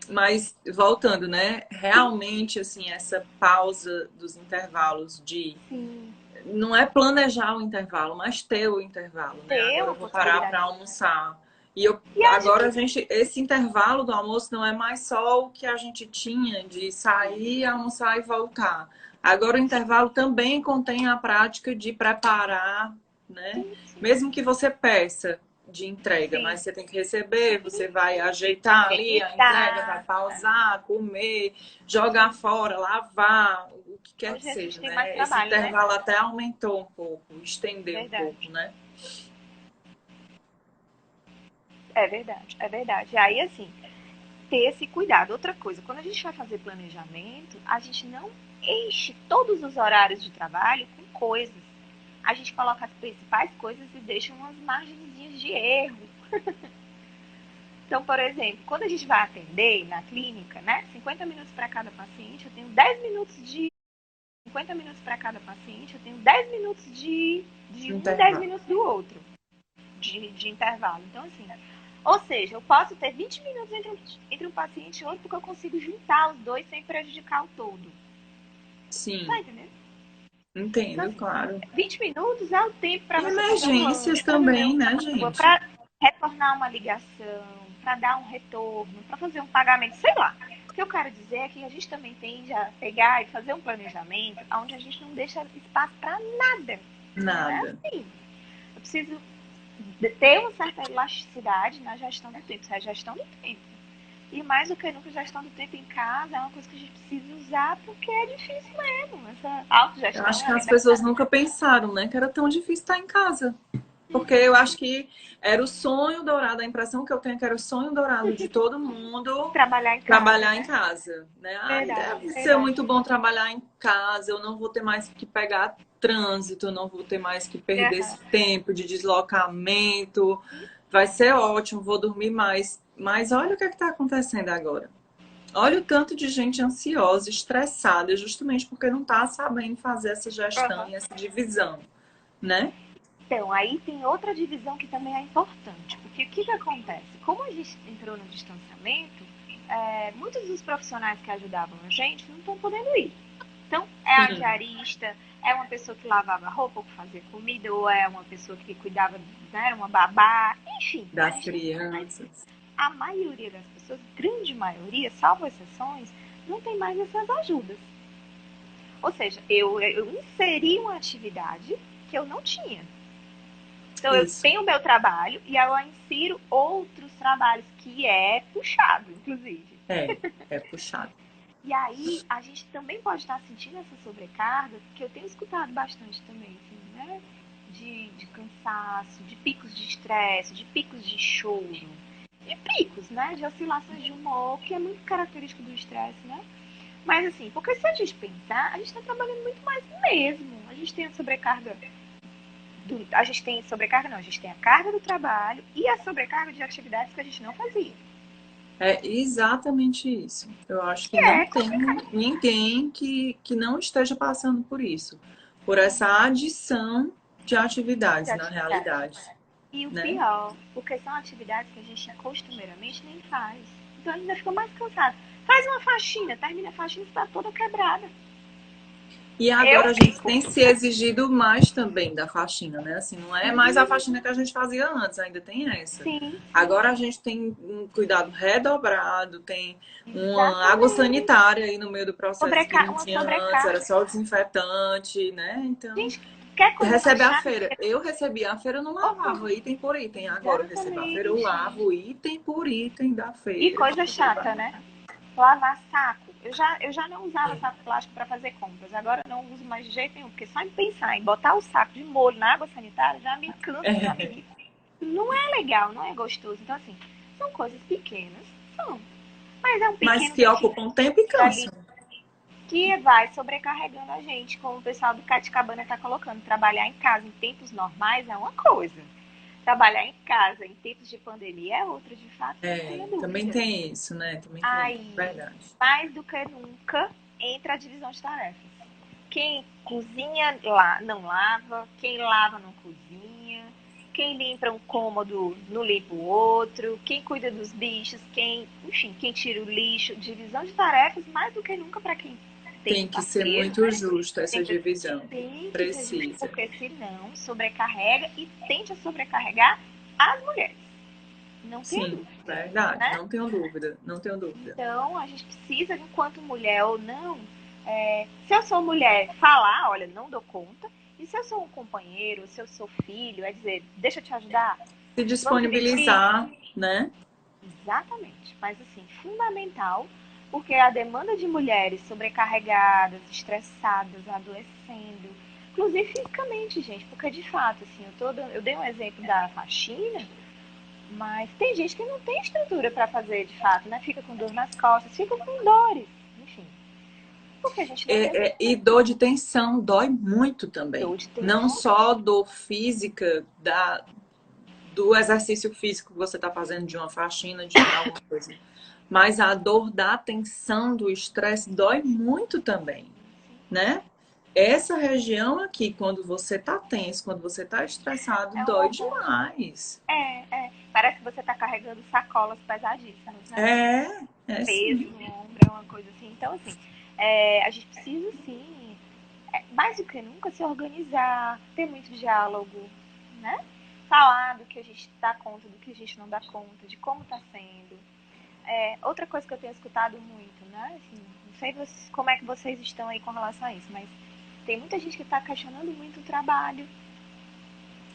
Speaker 1: Mas voltando, né? Realmente, assim, essa pausa dos intervalos de
Speaker 2: Sim.
Speaker 1: não é planejar o intervalo, mas ter o intervalo, né?
Speaker 2: Ter
Speaker 1: Agora
Speaker 2: uma
Speaker 1: eu vou parar para
Speaker 2: possibilidade.
Speaker 1: almoçar. E eu,
Speaker 2: E acho
Speaker 1: agora
Speaker 2: que
Speaker 1: a gente, esse intervalo do almoço não é mais só o que a gente tinha de sair, almoçar e voltar. Agora o intervalo também contém a prática de preparar, né?
Speaker 2: sim, sim,
Speaker 1: Mesmo que você peça de entrega, mas
Speaker 2: sim.
Speaker 1: você tem que receber, você vai ajeitar ali a entrega, vai
Speaker 2: Higienizar.
Speaker 1: pausar, comer, jogar fora, lavar, o que quer que
Speaker 2: Hoje a gente
Speaker 1: seja,
Speaker 2: tem mais
Speaker 1: né? Esse
Speaker 2: trabalho, né?
Speaker 1: intervalo até aumentou um pouco, estendeu um pouco,
Speaker 2: Verdade.
Speaker 1: né?
Speaker 2: É verdade, é verdade. E aí, assim, ter esse cuidado. Outra coisa, quando a gente vai fazer planejamento, a gente não enche todos os horários de trabalho com coisas. A gente coloca as principais coisas e deixa umas margenzinhas de erro. Então, por exemplo, quando a gente vai atender na clínica, né? 50 minutos para cada paciente, eu tenho 10 minutos de 50 minutos para cada paciente, eu tenho 10 minutos de um, 10
Speaker 1: Intervalo.
Speaker 2: minutos do outro, de intervalo. Então, assim, ou seja, eu posso ter 20 minutos entre um paciente e outro, porque eu consigo juntar os dois sem prejudicar o todo. Tá
Speaker 1: Sim,
Speaker 2: entendendo? Então,
Speaker 1: entendo,
Speaker 2: assim,
Speaker 1: claro.
Speaker 2: 20 minutos é o tempo para
Speaker 1: E
Speaker 2: você fazer um
Speaker 1: emergências
Speaker 2: lanche, para beber
Speaker 1: também,
Speaker 2: uma
Speaker 1: né,
Speaker 2: água,
Speaker 1: gente?
Speaker 2: para retornar uma ligação, para dar um retorno, para fazer um pagamento, sei lá. O que eu quero dizer é que a gente também tende a pegar e fazer um planejamento onde a gente não deixa espaço para nada. Não é
Speaker 1: Nada.
Speaker 2: assim. Eu preciso ter uma certa elasticidade na gestão do tempo. Isso é gestão do tempo. E mais do que nunca, gestão do tempo em casa é uma coisa que a gente precisa usar porque é difícil mesmo. Essa
Speaker 1: Eu
Speaker 2: autogestão
Speaker 1: acho
Speaker 2: é
Speaker 1: que
Speaker 2: a
Speaker 1: as pessoas
Speaker 2: liberdade.
Speaker 1: nunca pensaram, né, que era tão difícil estar em casa. Porque eu acho que era o sonho dourado, a impressão que eu tenho é que era o sonho dourado de todo mundo
Speaker 2: Trabalhar em casa,
Speaker 1: trabalhar em
Speaker 2: né?
Speaker 1: casa, né? Ai,
Speaker 2: Verdade,
Speaker 1: deve ser
Speaker 2: verdade,
Speaker 1: muito bom trabalhar em casa, eu não vou ter mais que pegar trânsito, eu não vou ter mais que perder esse
Speaker 2: Aham.
Speaker 1: tempo de deslocamento, vai ser ótimo, vou dormir mais. Mas olha o que está acontecendo agora. Olha o tanto de gente ansiosa, estressada, justamente porque não está sabendo fazer essa gestão
Speaker 2: Aham.
Speaker 1: e essa divisão, né?
Speaker 2: Então, aí tem outra divisão que também é importante, porque o que acontece? Como a gente entrou no distanciamento, muitos dos profissionais que ajudavam a gente não estão podendo ir. Então, é a
Speaker 1: Sim,
Speaker 2: diarista, é uma pessoa que lavava roupa ou que fazia comida, ou é uma pessoa que cuidava, né, era uma babá, enfim, a
Speaker 1: das
Speaker 2: gente não tem mais.
Speaker 1: crianças.
Speaker 2: A maioria das pessoas, grande maioria, salvo exceções, não tem mais essas ajudas. Ou seja, eu inseri uma atividade que eu não tinha. Então, eu
Speaker 1: Isso.
Speaker 2: tenho o meu trabalho e eu insiro outros trabalhos, que é puxado, inclusive.
Speaker 1: É puxado.
Speaker 2: E aí, a gente também pode estar sentindo essa sobrecarga, que eu tenho escutado bastante também, assim, né? De cansaço, de picos de estresse, de picos de choro, de picos, né? De oscilações de humor, que é muito característico do estresse, né? Mas assim, porque se a gente pensar, a gente está trabalhando muito mais mesmo. A gente tem a sobrecarga a gente tem sobrecarga, não, a gente tem a carga do trabalho e a sobrecarga de atividades que a gente não fazia.
Speaker 1: É exatamente isso. Eu acho que
Speaker 2: Que
Speaker 1: não
Speaker 2: é
Speaker 1: tem
Speaker 2: complicado.
Speaker 1: ninguém que não esteja passando por isso, por essa adição de
Speaker 2: De
Speaker 1: atividades na
Speaker 2: atividade.
Speaker 1: realidade,
Speaker 2: E o
Speaker 1: né?
Speaker 2: pior, porque são atividades que a gente costumeiramente nem faz. Então ainda fica mais cansado. Faz uma faxina, termina a faxina e está toda quebrada.
Speaker 1: E
Speaker 2: Eu
Speaker 1: agora a gente
Speaker 2: fico.
Speaker 1: tem se exigido mais também da faxina, né? Assim, não é mais a faxina que a gente fazia antes, ainda tem essa.
Speaker 2: Sim, sim.
Speaker 1: Agora a gente tem um cuidado redobrado, tem uma água
Speaker 2: Exatamente.
Speaker 1: sanitária aí no meio do processo que não
Speaker 2: Uma
Speaker 1: tinha antes, era
Speaker 2: sobrecarga.
Speaker 1: só o desinfetante, né? Então,
Speaker 2: Gente, quer coisa mais
Speaker 1: recebe a
Speaker 2: chata?
Speaker 1: feira. Eu recebi a feira, eu não lavava item por item. Agora eu recebo a feira, eu
Speaker 2: Exatamente.
Speaker 1: lavo item por item da
Speaker 2: E
Speaker 1: feira.
Speaker 2: coisa chata, né? Lavar saco. Eu já não usava saco plástico para fazer compras. Agora eu não uso mais de jeito nenhum, porque só em pensar em botar o saco de molho na água sanitária já me cansa, já me irrita. Não é legal, não é gostoso. Então, assim, são coisas pequenas, são. Mas é um
Speaker 1: Mas
Speaker 2: pequeno
Speaker 1: que ocupam tempo e
Speaker 2: ali
Speaker 1: cansam.
Speaker 2: que vai sobrecarregando a gente, como o pessoal do Caticabana está colocando. Trabalhar em casa em tempos normais é uma coisa. Trabalhar em casa em tempos de pandemia é outra, de fato, não tenha
Speaker 1: É, também
Speaker 2: dúvida.
Speaker 1: tem isso, né? Também tem isso,
Speaker 2: Aí,
Speaker 1: verdade.
Speaker 2: mais do que nunca, entra a divisão de tarefas. Quem cozinha lá não lava, quem lava não cozinha, quem limpa um cômodo não limpa o outro, quem cuida dos bichos, enfim, quem tira o lixo. Divisão de tarefas mais do que nunca para quem tem
Speaker 1: Tem que ser
Speaker 2: parceiro,
Speaker 1: muito
Speaker 2: né?
Speaker 1: justo essa
Speaker 2: Tem que,
Speaker 1: divisão.
Speaker 2: tem que ser justo,
Speaker 1: Precisa.
Speaker 2: porque senão sobrecarrega e tende a sobrecarregar as mulheres. Não tenha
Speaker 1: Sim,
Speaker 2: dúvida,
Speaker 1: verdade.
Speaker 2: né?
Speaker 1: Não tenho dúvida. Não tenho dúvida.
Speaker 2: Então, a gente precisa, enquanto mulher ou não, se eu sou mulher, falar, olha, não dou conta. E se eu sou um companheiro, se eu sou filho, é dizer, deixa eu te ajudar,
Speaker 1: Se
Speaker 2: vamos dividir?
Speaker 1: disponibilizar, né?
Speaker 2: Exatamente. Mas, assim, fundamental, porque a demanda de mulheres sobrecarregadas, estressadas, adoecendo, inclusive fisicamente, gente, porque de fato, assim, eu dei um exemplo da faxina, mas tem gente que não tem estrutura para fazer de fato, né? Fica com dor nas costas, fica com dores, enfim. Porque a gente não
Speaker 1: E
Speaker 2: desenvolve
Speaker 1: dor de tensão dói muito também.
Speaker 2: dor de
Speaker 1: Não
Speaker 2: tensão.
Speaker 1: só dor física do exercício físico que você está fazendo, de uma faxina, de alguma coisa. Mas a dor da tensão, do estresse, dói muito também, né? Essa região aqui, quando você tá tenso, quando você tá estressado,
Speaker 2: É um
Speaker 1: dói
Speaker 2: hormônio.
Speaker 1: demais.
Speaker 2: Parece que você está carregando sacolas pesadíssimas, né?
Speaker 1: É
Speaker 2: Peso
Speaker 1: sim.
Speaker 2: no ombro, é uma coisa assim. Então, assim, a gente precisa, sim, mais do que nunca, se organizar, ter muito diálogo, né? Falar do que a gente dá conta, do que a gente não dá conta, de como está sendo. Outra coisa que eu tenho escutado muito, né? Assim, não sei como é que vocês estão aí com relação a isso, mas tem muita gente que está questionando muito o trabalho.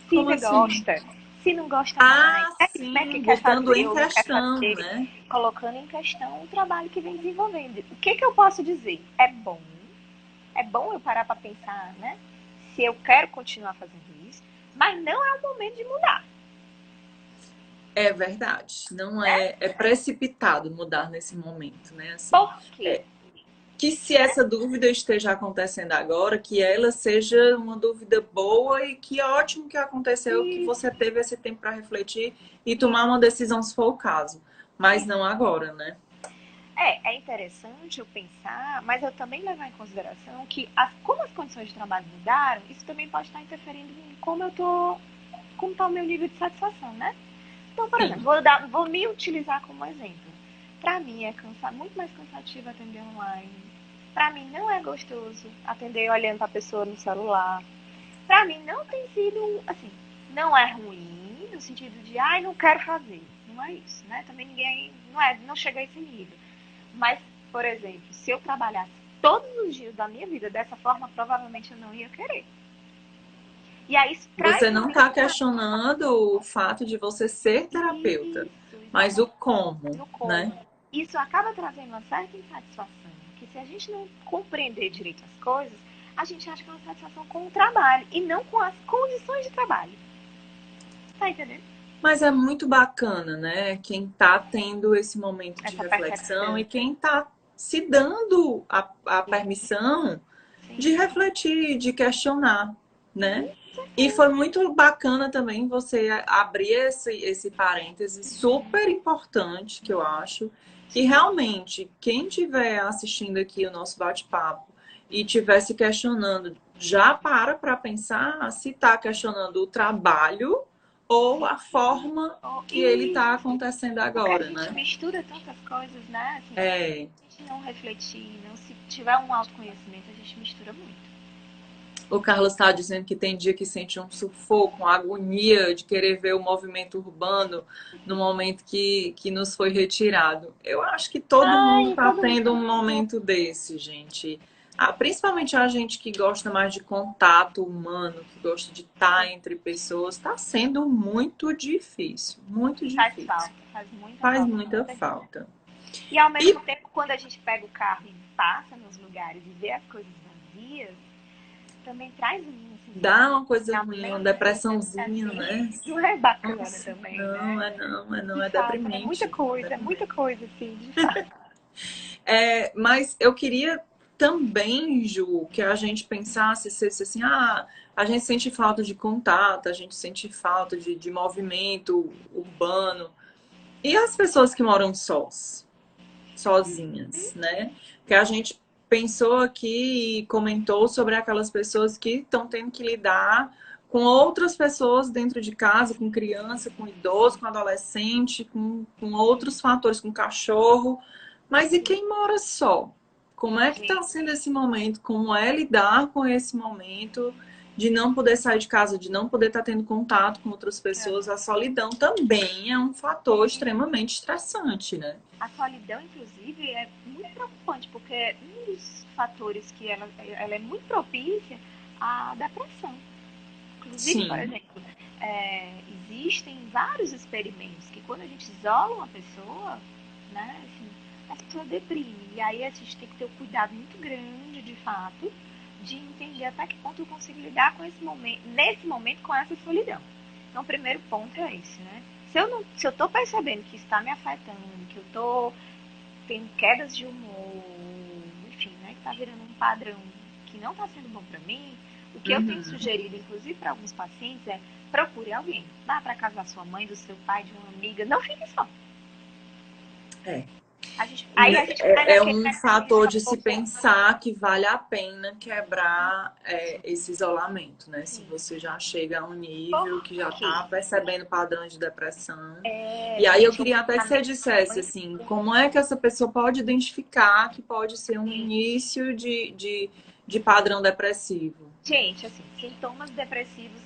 Speaker 2: Se
Speaker 1: Como
Speaker 2: ainda
Speaker 1: assim?
Speaker 2: gosta, se não gosta mais,
Speaker 1: Ah,
Speaker 2: como é que
Speaker 1: sim,
Speaker 2: quer
Speaker 1: botando
Speaker 2: fazer
Speaker 1: em
Speaker 2: ou não quer
Speaker 1: questão,
Speaker 2: fazer,
Speaker 1: né?
Speaker 2: colocando em questão o trabalho que vem desenvolvendo. O que eu posso dizer? É bom eu parar para pensar, né? Se eu quero continuar fazendo isso, mas não é o momento de mudar,
Speaker 1: É verdade. Não
Speaker 2: né?
Speaker 1: é precipitado mudar nesse momento, né? Assim,
Speaker 2: Por quê?
Speaker 1: é, que se essa dúvida esteja acontecendo agora, que ela seja uma dúvida boa e que ótimo que aconteceu, que
Speaker 2: Isso,
Speaker 1: você teve esse tempo para refletir e tomar uma decisão se for o caso. Mas
Speaker 2: isso.
Speaker 1: não agora, né?
Speaker 2: É interessante eu pensar, mas eu também levar em consideração que, como as condições de trabalho mudaram, isso também pode estar interferindo em como está o meu nível de satisfação, né? Então, por exemplo,
Speaker 1: Sim.
Speaker 2: vou me utilizar como exemplo. Para mim é muito mais cansativo atender online. Para mim não é gostoso atender olhando para a pessoa no celular. Para mim não tem sido, assim, não é ruim no sentido de, ai, não quero fazer. Não é isso, né? Também ninguém, não chega a esse nível. Mas, por exemplo, se eu trabalhasse todos os dias da minha vida dessa forma, provavelmente eu não ia querer. E aí isso traz
Speaker 1: Você
Speaker 2: uma
Speaker 1: não está
Speaker 2: insatisfação.
Speaker 1: questionando o fato de você ser terapeuta,
Speaker 2: Isso,
Speaker 1: mas o
Speaker 2: exatamente.
Speaker 1: como,
Speaker 2: No
Speaker 1: né?
Speaker 2: como. Isso acaba trazendo uma certa insatisfação, que se a gente não compreender direito as coisas, a gente acha que é uma satisfação com o trabalho e não com as condições de trabalho. Tá entendendo?
Speaker 1: Mas é muito bacana, né? Quem tá tendo esse momento de
Speaker 2: Essa
Speaker 1: reflexão e
Speaker 2: percepção.
Speaker 1: quem tá se dando a permissão de
Speaker 2: Sim.
Speaker 1: refletir, de questionar, né?
Speaker 2: Com
Speaker 1: E foi
Speaker 2: certeza.
Speaker 1: muito bacana também você abrir esse parêntese super importante que eu acho. E realmente, quem estiver assistindo aqui o nosso bate-papo e estiver se questionando, já para pensar se está questionando o trabalho ou
Speaker 2: Sim.
Speaker 1: a forma
Speaker 2: Oh,
Speaker 1: que ele está
Speaker 2: isso.
Speaker 1: acontecendo
Speaker 2: Porque a
Speaker 1: agora,
Speaker 2: gente
Speaker 1: né?
Speaker 2: mistura tantas coisas, né? Assim,
Speaker 1: É,
Speaker 2: se a gente não refletir, não se tiver um autoconhecimento, a gente mistura muito.
Speaker 1: o Carlos está dizendo que tem dia que sente um sufoco, uma agonia de querer ver o movimento urbano no momento que nos foi retirado. Eu acho que todo mundo
Speaker 2: Ai,
Speaker 1: está
Speaker 2: todo mundo
Speaker 1: tendo um
Speaker 2: passou.
Speaker 1: momento desse, gente. Ah, principalmente a gente que gosta mais de contato humano, que gosta de estar entre pessoas, está sendo muito difícil, muito
Speaker 2: E faz
Speaker 1: difícil.
Speaker 2: falta, faz muita
Speaker 1: Faz
Speaker 2: falta, com
Speaker 1: muita
Speaker 2: certeza.
Speaker 1: falta.
Speaker 2: E ao
Speaker 1: E
Speaker 2: mesmo tempo, quando a gente pega o carro e passa nos lugares e vê as coisas vazias, também traz uma
Speaker 1: dá
Speaker 2: sensação
Speaker 1: uma coisa ruim, uma
Speaker 2: realmente
Speaker 1: depressãozinha,
Speaker 2: assim,
Speaker 1: né?
Speaker 2: não é bacana
Speaker 1: Nossa,
Speaker 2: também,
Speaker 1: não,
Speaker 2: né?
Speaker 1: não,
Speaker 2: De
Speaker 1: é
Speaker 2: fato, é
Speaker 1: deprimente. É
Speaker 2: muita
Speaker 1: deprimente.
Speaker 2: coisa, assim, de fato.
Speaker 1: É, mas eu queria também, Ju, que a gente pensasse se assim, a gente sente falta de contato, a gente sente falta de movimento urbano. E as pessoas que moram sozinhas, né? Que a gente pensou aqui e comentou sobre aquelas pessoas que estão tendo que lidar com outras pessoas dentro de casa, com criança, com idoso, com adolescente, com outros fatores, com cachorro. Mas e quem mora só? Como é que está
Speaker 2: Gente,
Speaker 1: sendo esse momento? Como é lidar com esse momento de não poder sair de casa, de não poder estar tendo contato com outras pessoas? A solidão também é um fator extremamente estressante, né?
Speaker 2: a solidão, inclusive, é muito preocupante, porque um dos fatores que ela é muito propícia à depressão. Inclusive, por
Speaker 1: Sim.
Speaker 2: exemplo, existem vários experimentos que quando a gente isola uma pessoa, né, assim, a pessoa deprime. E aí a gente tem que ter um cuidado muito grande, de fato, de entender até que ponto eu consigo lidar com esse momento, nesse momento, com essa solidão. Então, o primeiro ponto é esse, né? Se eu tô percebendo que está me afetando, que eu tô tendo quedas de humor, enfim, né, que tá virando um padrão que não tá sendo bom para mim, o que eu tenho
Speaker 1: Uhum.
Speaker 2: sugerido, inclusive para alguns pacientes, é procure alguém. Vá para casa da sua mãe, do seu pai, de uma amiga. Não fique só.
Speaker 1: É.
Speaker 2: Aí a gente cai
Speaker 1: É
Speaker 2: naquele
Speaker 1: um
Speaker 2: mecanismo
Speaker 1: fator
Speaker 2: da
Speaker 1: de se
Speaker 2: força.
Speaker 1: pensar que vale a pena quebrar
Speaker 2: Isso.
Speaker 1: esse isolamento, né? Se
Speaker 2: Sim.
Speaker 1: você já chega a um nível
Speaker 2: Por
Speaker 1: que já
Speaker 2: quê?
Speaker 1: está percebendo padrões de depressão.
Speaker 2: É,
Speaker 1: E aí eu
Speaker 2: gente, o
Speaker 1: queria até que você
Speaker 2: pensamento
Speaker 1: dissesse
Speaker 2: muito
Speaker 1: assim, como é que essa pessoa pode identificar que pode ser um
Speaker 2: ruim.
Speaker 1: início de padrão depressivo?
Speaker 2: Gente, assim, sintomas depressivos,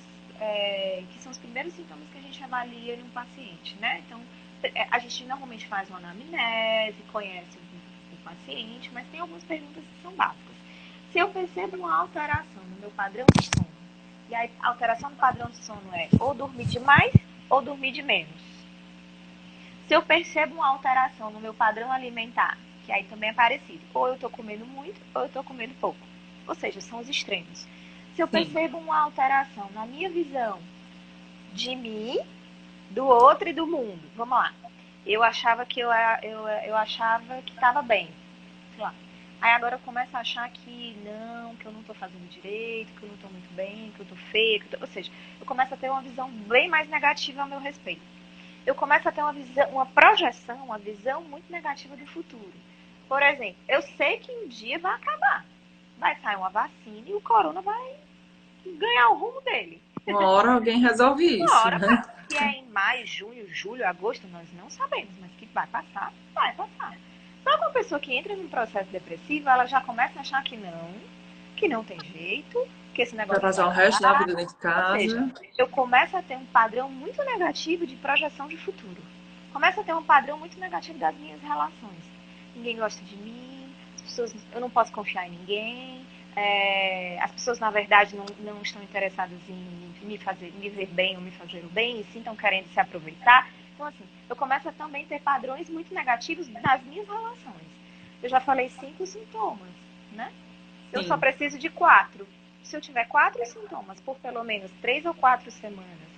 Speaker 2: que são os primeiros sintomas que a gente avalia em um paciente, né? Então, a gente normalmente faz uma anamnese, conhece o paciente, mas tem algumas perguntas que são básicas. Se eu percebo uma alteração no meu padrão de sono, e a alteração do padrão de sono é ou dormir demais ou dormir de menos. Se eu percebo uma alteração no meu padrão alimentar, que aí também é parecido, ou eu estou comendo muito ou eu estou comendo pouco. Ou seja, são os extremos. Se eu
Speaker 1: Sim,
Speaker 2: percebo uma alteração na minha visão de mim, do outro e do mundo, vamos lá. Eu achava que eu achava que estava bem, sei lá. Aí agora eu começo a achar que não, que eu não estou fazendo direito, que eu não estou muito bem, que eu estou feia, ou seja, eu começo a ter uma visão bem mais negativa a meu respeito. Eu começo a ter uma visão, uma projeção, uma visão muito negativa do futuro. Por exemplo, eu sei que um dia vai acabar. Vai sair uma vacina e o corona vai ganhar o rumo dele.
Speaker 1: uma hora alguém resolve
Speaker 2: Uma
Speaker 1: isso,
Speaker 2: hora
Speaker 1: né?
Speaker 2: passa. Se é em maio, junho, julho, agosto, nós não sabemos, mas que vai passar, vai passar. Só que uma pessoa que entra num processo depressivo, ela já começa a achar que não tem jeito, que esse
Speaker 1: Vai
Speaker 2: negócio não
Speaker 1: passar
Speaker 2: vai
Speaker 1: o resto da
Speaker 2: parar.
Speaker 1: vida dentro de
Speaker 2: Ou seja,
Speaker 1: casa.
Speaker 2: eu começo a ter um padrão muito negativo de projeção de futuro. Começo a ter um padrão muito negativo das minhas relações. Ninguém gosta de mim, as pessoas, eu não posso confiar em ninguém, as pessoas, na verdade, não estão interessadas em me ver bem ou me fazer o bem, e sim estão querendo se aproveitar. Então, assim, eu começo a também ter padrões muito negativos nas minhas relações. Eu já falei 5 sintomas, né? Eu só
Speaker 1: Sim,
Speaker 2: preciso de 4. Se eu tiver 4 sintomas por pelo menos 3 ou 4 semanas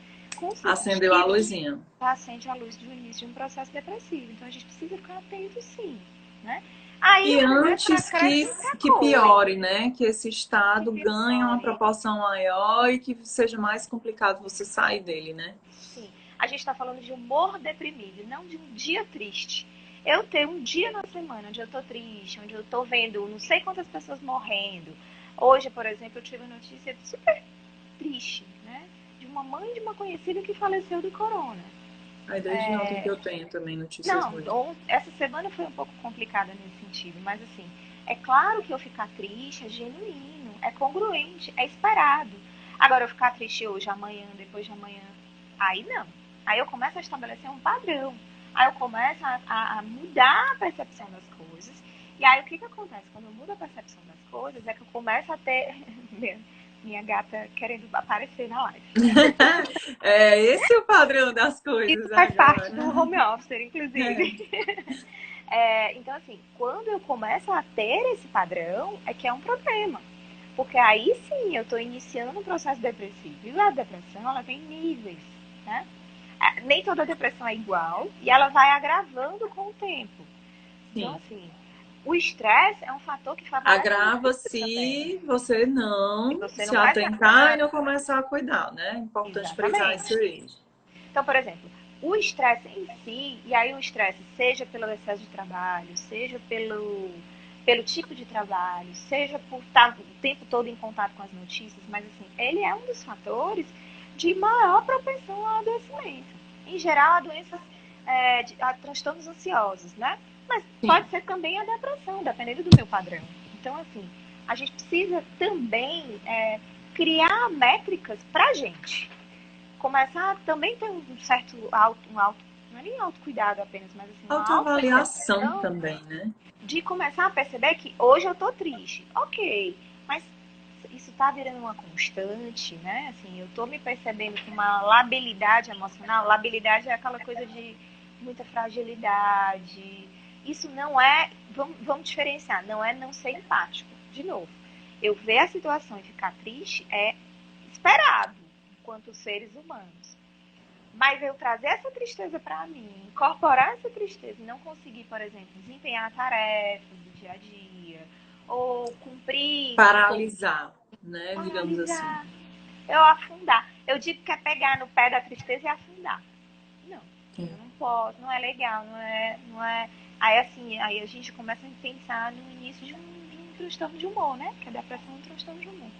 Speaker 1: acendeu a
Speaker 2: consecutivos,
Speaker 1: luzinha.
Speaker 2: acende a luz do início de um processo depressivo. Então a gente precisa ficar atento, sim, né? Aí
Speaker 1: E
Speaker 2: o problema
Speaker 1: antes
Speaker 2: cresce outra
Speaker 1: que
Speaker 2: coisa.
Speaker 1: piore, né? Que esse
Speaker 2: Que
Speaker 1: estado ganhe uma
Speaker 2: pior.
Speaker 1: proporção maior e que seja mais complicado você sair dele, né?
Speaker 2: Sim, a gente está falando de humor deprimido, não de um dia triste. Eu tenho um dia na semana onde eu tô triste, onde eu tô vendo não sei quantas pessoas morrendo. Hoje, por exemplo, eu tive uma notícia super triste, né? De uma mãe de uma conhecida que faleceu do corona.
Speaker 1: Aí desde ontem que eu tenho também notícias
Speaker 2: Não,
Speaker 1: ruins.
Speaker 2: essa semana foi um pouco complicada nesse sentido, mas assim, é claro que eu ficar triste é genuíno, é congruente, é esperado. Agora, eu ficar triste hoje, amanhã, depois de amanhã, aí não. Aí eu começo a estabelecer um padrão. Aí eu começo a mudar a percepção das coisas. E aí o que que acontece? Quando eu mudo a percepção das coisas, é que eu começo a ter minha gata querendo aparecer na live.
Speaker 1: É, esse é o padrão das
Speaker 2: Isso
Speaker 1: coisas
Speaker 2: faz parte
Speaker 1: agora.
Speaker 2: do home office,
Speaker 1: É,
Speaker 2: inclusive. Então, assim, quando eu começo a ter esse padrão, é que é um problema. Porque aí sim eu estou iniciando um processo depressivo. E a depressão, ela tem níveis, né? Nem toda depressão é igual e ela vai agravando com o tempo. Então,
Speaker 1: sim.
Speaker 2: assim, o estresse é um fator que favorece
Speaker 1: Agrava
Speaker 2: muito também.
Speaker 1: se você
Speaker 2: Se
Speaker 1: não
Speaker 2: você
Speaker 1: se
Speaker 2: não prestar
Speaker 1: atentar e não começar a cuidar, né? É importante frisar isso
Speaker 2: exatamente.
Speaker 1: aí.
Speaker 2: Então, por exemplo, o estresse em si, e aí o estresse seja pelo excesso de trabalho, seja pelo tipo de trabalho, seja por estar o tempo todo em contato com as notícias, mas assim, ele é um dos fatores de maior propensão ao adoecimento. Em geral, a doenças, a transtornos ansiosos, né? Mas
Speaker 1: Sim.
Speaker 2: pode ser também a depressão, dependendo do meu padrão. Então, assim, a gente precisa também criar métricas para a gente começar a também ter um certo não é nem autocuidado apenas, mas assim, uma
Speaker 1: Autoavaliação
Speaker 2: autopercepção
Speaker 1: também, né?
Speaker 2: de começar a perceber que hoje eu tô triste. Ok, mas isso tá virando uma constante, né? Assim, eu tô me percebendo com uma labilidade emocional. Labilidade é aquela coisa de muita fragilidade. Isso não é, vamos diferenciar, não é não ser empático. De novo, eu ver a situação e ficar triste é esperado enquanto seres humanos. Mas eu trazer essa tristeza para mim, incorporar essa tristeza e não conseguir, por exemplo, desempenhar tarefas do dia a dia, ou cumprir
Speaker 1: Paralisar, né? Digamos assim.
Speaker 2: paralisar, eu afundar. Eu digo que é pegar no pé da tristeza e afundar. Não, eu não posso, não é legal, não é. Aí assim, aí a gente começa a pensar no início de um transtorno de humor, né? Que a depressão é um transtorno de humor.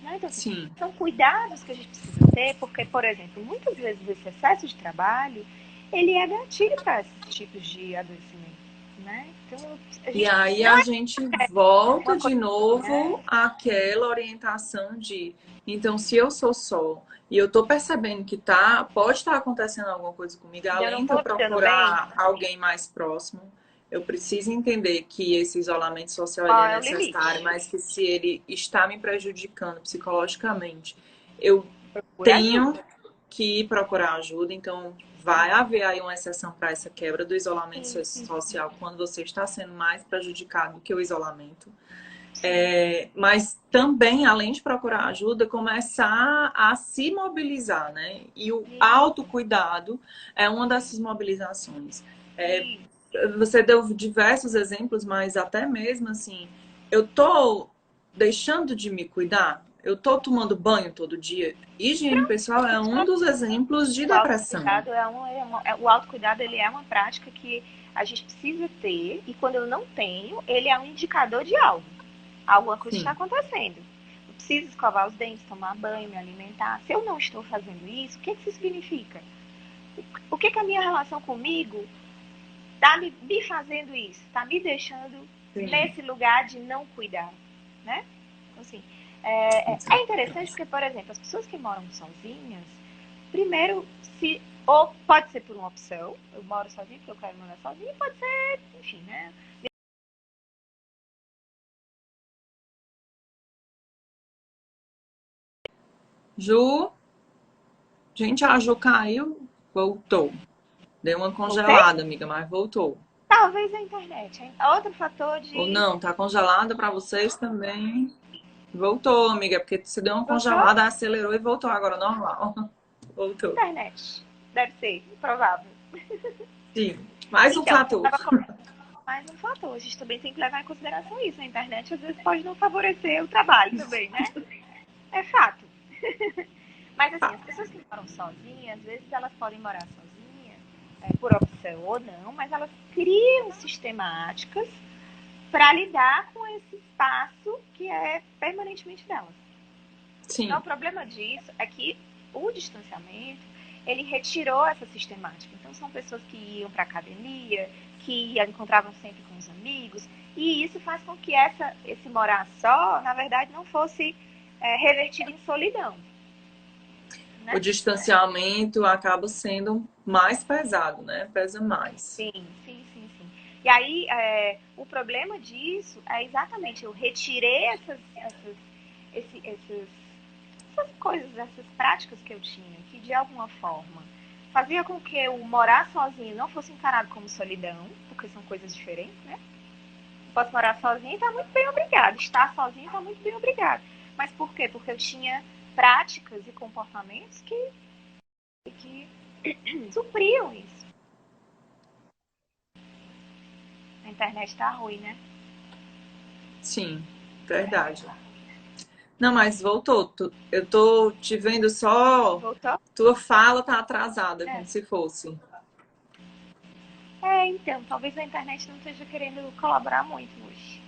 Speaker 2: Né? Então, assim,
Speaker 1: Sim.
Speaker 2: são cuidados que a gente precisa ter, porque, por exemplo, muitas vezes esse excesso de trabalho, ele é gatilho para esses tipos de adoecimento, né? Então, a
Speaker 1: E
Speaker 2: gente
Speaker 1: aí
Speaker 2: não
Speaker 1: a
Speaker 2: é
Speaker 1: gente volta
Speaker 2: uma
Speaker 1: de
Speaker 2: coisa assim, né?
Speaker 1: novo àquela orientação de, então, se eu sou só e eu tô percebendo que pode estar acontecendo alguma coisa comigo,
Speaker 2: E eu não
Speaker 1: além de eu
Speaker 2: tô me dando bem,
Speaker 1: procurar alguém mais próximo, eu preciso entender que esse isolamento social ele
Speaker 2: qual
Speaker 1: é
Speaker 2: é o
Speaker 1: necessário,
Speaker 2: limite?
Speaker 1: mas que se ele está me prejudicando psicologicamente, eu
Speaker 2: Procura
Speaker 1: tenho
Speaker 2: ajuda.
Speaker 1: que procurar ajuda, então vai haver aí uma exceção para essa quebra do isolamento
Speaker 2: Sim, sim, sim.
Speaker 1: social quando você está sendo mais prejudicado do que o isolamento.
Speaker 2: Sim,
Speaker 1: Mas também, além de procurar ajuda, começar a se mobilizar, né? E o
Speaker 2: isso,
Speaker 1: autocuidado é uma dessas mobilizações. É,
Speaker 2: isso.
Speaker 1: você deu diversos exemplos, mas até mesmo assim, eu tô deixando de me cuidar, eu tô tomando banho todo dia. Higiene pessoal é um dos exemplos de
Speaker 2: O
Speaker 1: depressão.
Speaker 2: autocuidado o autocuidado ele é uma prática que a gente precisa ter e quando eu não tenho, ele é um indicador de algo. Alguma coisa está
Speaker 1: Sim,
Speaker 2: acontecendo. Eu preciso escovar os dentes, tomar banho, me alimentar. Se eu não estou fazendo isso, o que isso significa? O que a minha relação comigo está me fazendo isso? Está me deixando
Speaker 1: sim.
Speaker 2: nesse lugar de não cuidar, né? Então, assim, é interessante porque, por exemplo, as pessoas que moram sozinhas, primeiro, se ou pode ser por uma opção, eu moro sozinha porque eu quero morar sozinha, pode ser, enfim, né?
Speaker 1: Ju, gente, a Ju caiu, voltou. Deu uma
Speaker 2: Voltei?
Speaker 1: congelada, amiga, mas voltou.
Speaker 2: Talvez a internet. Hein? Outro fator
Speaker 1: Ou
Speaker 2: de.
Speaker 1: não, tá congelada para vocês também. Voltou, amiga, porque você deu uma
Speaker 2: Voltou?
Speaker 1: congelada, acelerou e voltou agora normal. Voltou.
Speaker 2: Internet. Deve ser, provável.
Speaker 1: Sim, mais um
Speaker 2: Então,
Speaker 1: fator.
Speaker 2: mais um fator. A gente também tem que levar em consideração isso. A internet às vezes pode não favorecer o trabalho também, né? É fato. Mas assim, as pessoas que moram sozinhas, às vezes elas podem morar sozinhas, por opção ou não, mas elas criam sistemáticas para lidar com esse espaço que é permanentemente delas. Então,
Speaker 1: Sim.
Speaker 2: o problema disso é que o distanciamento, ele retirou essa sistemática. Então, são pessoas que iam para academia, que encontravam sempre com os amigos, e isso faz com que esse morar só, na verdade, não fosse revertido em solidão,
Speaker 1: O
Speaker 2: né?
Speaker 1: distanciamento acaba sendo mais pesado, né? Pesa mais.
Speaker 2: Sim, sim, sim, sim. E aí, o problema disso é exatamente, eu retirei essas coisas, essas práticas que eu tinha, que de alguma forma fazia com que eu morar sozinho não fosse encarado como solidão, porque são coisas diferentes, né? Eu posso morar sozinho e tá muito bem obrigado. Estar sozinho tá muito bem obrigado. Mas por quê? Porque eu tinha práticas e comportamentos que supriam isso. A internet tá ruim, né?
Speaker 1: Sim, verdade. Não, mas voltou. Eu tô te vendo só.
Speaker 2: Voltou?
Speaker 1: Tua fala tá atrasada,
Speaker 2: É.
Speaker 1: como se fosse.
Speaker 2: Então, talvez a internet não esteja querendo colaborar muito hoje.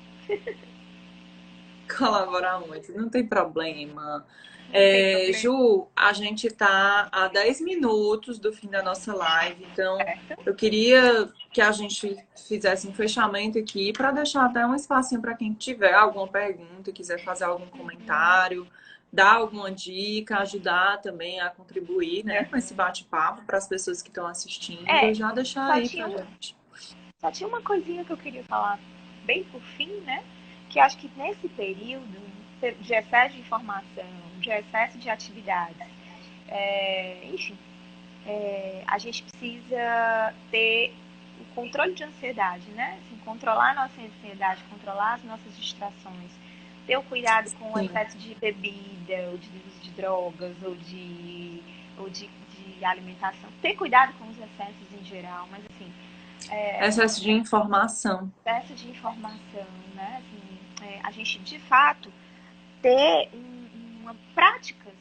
Speaker 1: Colaborar muito, não tem problema.
Speaker 2: Não tem problema,
Speaker 1: Ju, a gente tá a 10 minutos do fim da nossa live, então
Speaker 2: certo?
Speaker 1: eu queria que a gente fizesse um fechamento aqui para deixar até um espacinho para quem tiver alguma pergunta, quiser fazer algum comentário, dar alguma dica, ajudar também a contribuir, né, com esse bate-papo para as pessoas que estão assistindo,
Speaker 2: É,
Speaker 1: já deixar
Speaker 2: só
Speaker 1: aí
Speaker 2: tinha,
Speaker 1: pra gente.
Speaker 2: só tinha uma coisinha que eu queria falar bem por fim, né? Que acho que nesse período de excesso de informação, de excesso de atividades, enfim, a gente precisa ter o controle de ansiedade, né? Assim, controlar a nossa ansiedade, controlar as nossas distrações, ter o cuidado com o
Speaker 1: Sim.
Speaker 2: excesso de bebida, ou de uso de drogas, ou de alimentação. Ter cuidado com os excessos em geral, mas assim,
Speaker 1: Excesso de informação.
Speaker 2: excesso de informação, né? Assim, a gente de fato ter práticas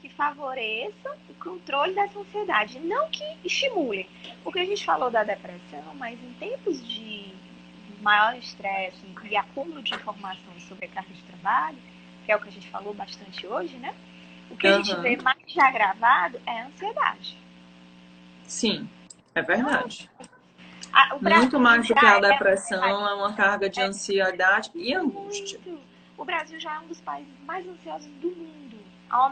Speaker 2: que favoreçam o controle dessa ansiedade, não que estimulem. Porque a gente falou da depressão, mas em tempos de maior estresse e acúmulo de informações sobre a carga de trabalho, que é o que a gente falou bastante hoje, né? O que a gente vê
Speaker 1: Aham.
Speaker 2: mais de agravado é a ansiedade.
Speaker 1: Sim, é
Speaker 2: Então,
Speaker 1: verdade.
Speaker 2: o
Speaker 1: Muito
Speaker 2: Brasil
Speaker 1: mais do que
Speaker 2: já
Speaker 1: a
Speaker 2: é um
Speaker 1: depressão, é uma carga de
Speaker 2: país
Speaker 1: ansiedade e angústia.
Speaker 2: muito. O Brasil já é um dos países mais ansiosos do mundo. A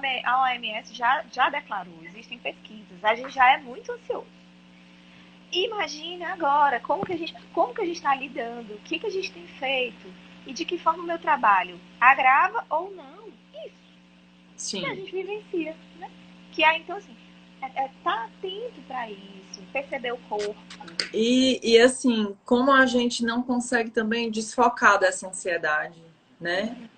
Speaker 2: OMS já declarou, existem pesquisas, a gente já é muito ansioso. Imagina agora como que a gente está lidando, o que a gente tem feito e de que forma o meu trabalho agrava ou não isso que a
Speaker 1: Sim.
Speaker 2: gente vivencia, né? Que é, então, assim, tá atento para isso, perceber o corpo.
Speaker 1: E assim, como a gente não consegue também desfocar dessa ansiedade, né?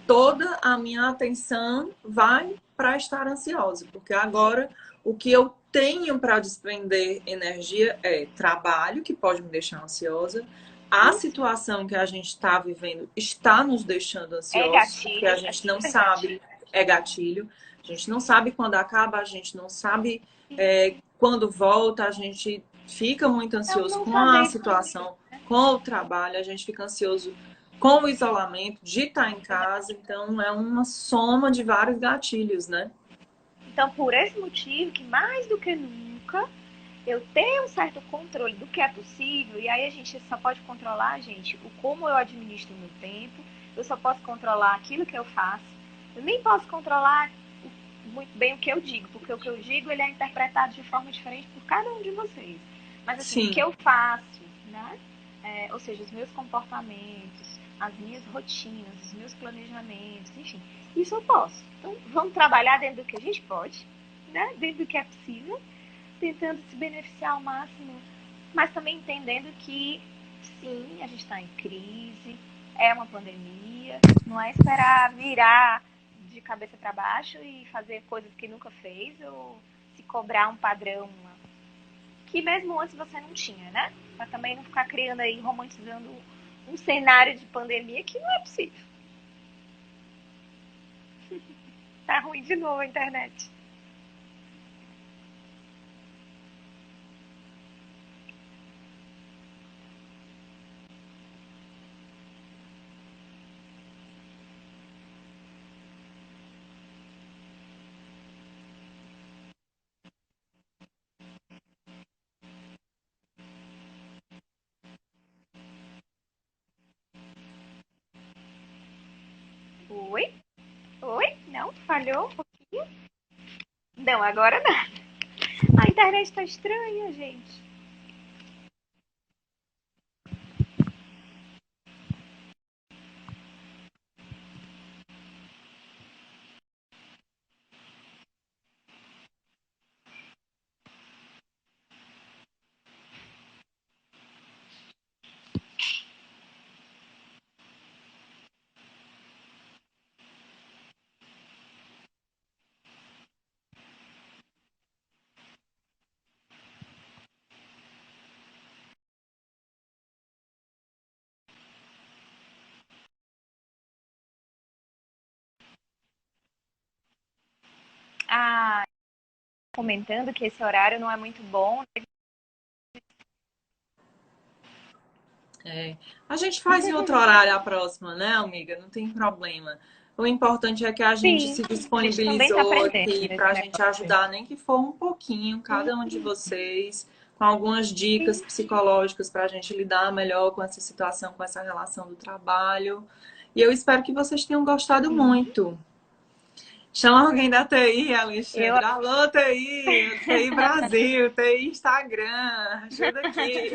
Speaker 1: Toda a minha atenção vai para estar ansiosa, porque agora o que eu tenho para desprender energia é trabalho, que pode me deixar ansiosa, a
Speaker 2: Isso
Speaker 1: situação que a gente está vivendo está nos deixando
Speaker 2: é
Speaker 1: ansiosos, porque a
Speaker 2: gatilho, é
Speaker 1: gente não
Speaker 2: super
Speaker 1: sabe,
Speaker 2: gatilho.
Speaker 1: é gatilho, a gente não sabe quando acaba, a gente não sabe quando volta, a gente fica muito
Speaker 2: Então,
Speaker 1: ansioso
Speaker 2: não
Speaker 1: com a
Speaker 2: saber.
Speaker 1: situação, com o trabalho, a gente fica ansioso com o isolamento, de estar em casa, então é uma soma de vários gatilhos, né?
Speaker 2: Então, por esse motivo, que mais do que nunca, eu tenho um certo controle do que é possível, e aí a gente só pode controlar, gente, o como eu administro o meu tempo, eu só posso controlar aquilo que eu faço, eu nem posso controlar muito bem o que eu digo, porque o que eu digo ele é interpretado de forma diferente por cada um de vocês. Mas assim, o que
Speaker 1: Sim,
Speaker 2: eu faço, né? Ou seja, os meus comportamentos, as minhas rotinas, os meus planejamentos, enfim, isso eu posso. Então, vamos trabalhar dentro do que a gente pode, né? Dentro do que é possível, tentando se beneficiar ao máximo, mas também entendendo que, sim, a gente está em crise, é uma pandemia, não é esperar virar de cabeça para baixo e fazer coisas que nunca fez ou se cobrar um padrão que mesmo antes você não tinha, né? Pra também não ficar criando aí, romantizando um cenário de pandemia que não é possível. Tá ruim de novo a internet. Oi? Oi? Não? Falhou um pouquinho? Não, agora não. A internet tá estranha, gente. Ah, comentando que esse horário não é muito bom.
Speaker 1: É. A gente faz em outro horário a próxima, né, amiga? Não tem problema. O importante é que a gente
Speaker 2: Sim,
Speaker 1: se
Speaker 2: a gente também tá
Speaker 1: disponibilizou
Speaker 2: aprendendo
Speaker 1: aqui para
Speaker 2: nesse
Speaker 1: a gente
Speaker 2: negócio.
Speaker 1: ajudar, nem que for um pouquinho, cada um de vocês, com algumas dicas
Speaker 2: Sim.
Speaker 1: psicológicas para a gente lidar melhor com essa situação, com essa relação do trabalho. E eu espero que vocês tenham gostado
Speaker 2: Uhum.
Speaker 1: muito. Chama alguém da TI,
Speaker 2: Eu,
Speaker 1: Alexandre. Alô, TI, TI Brasil, TI Instagram, ajuda aqui.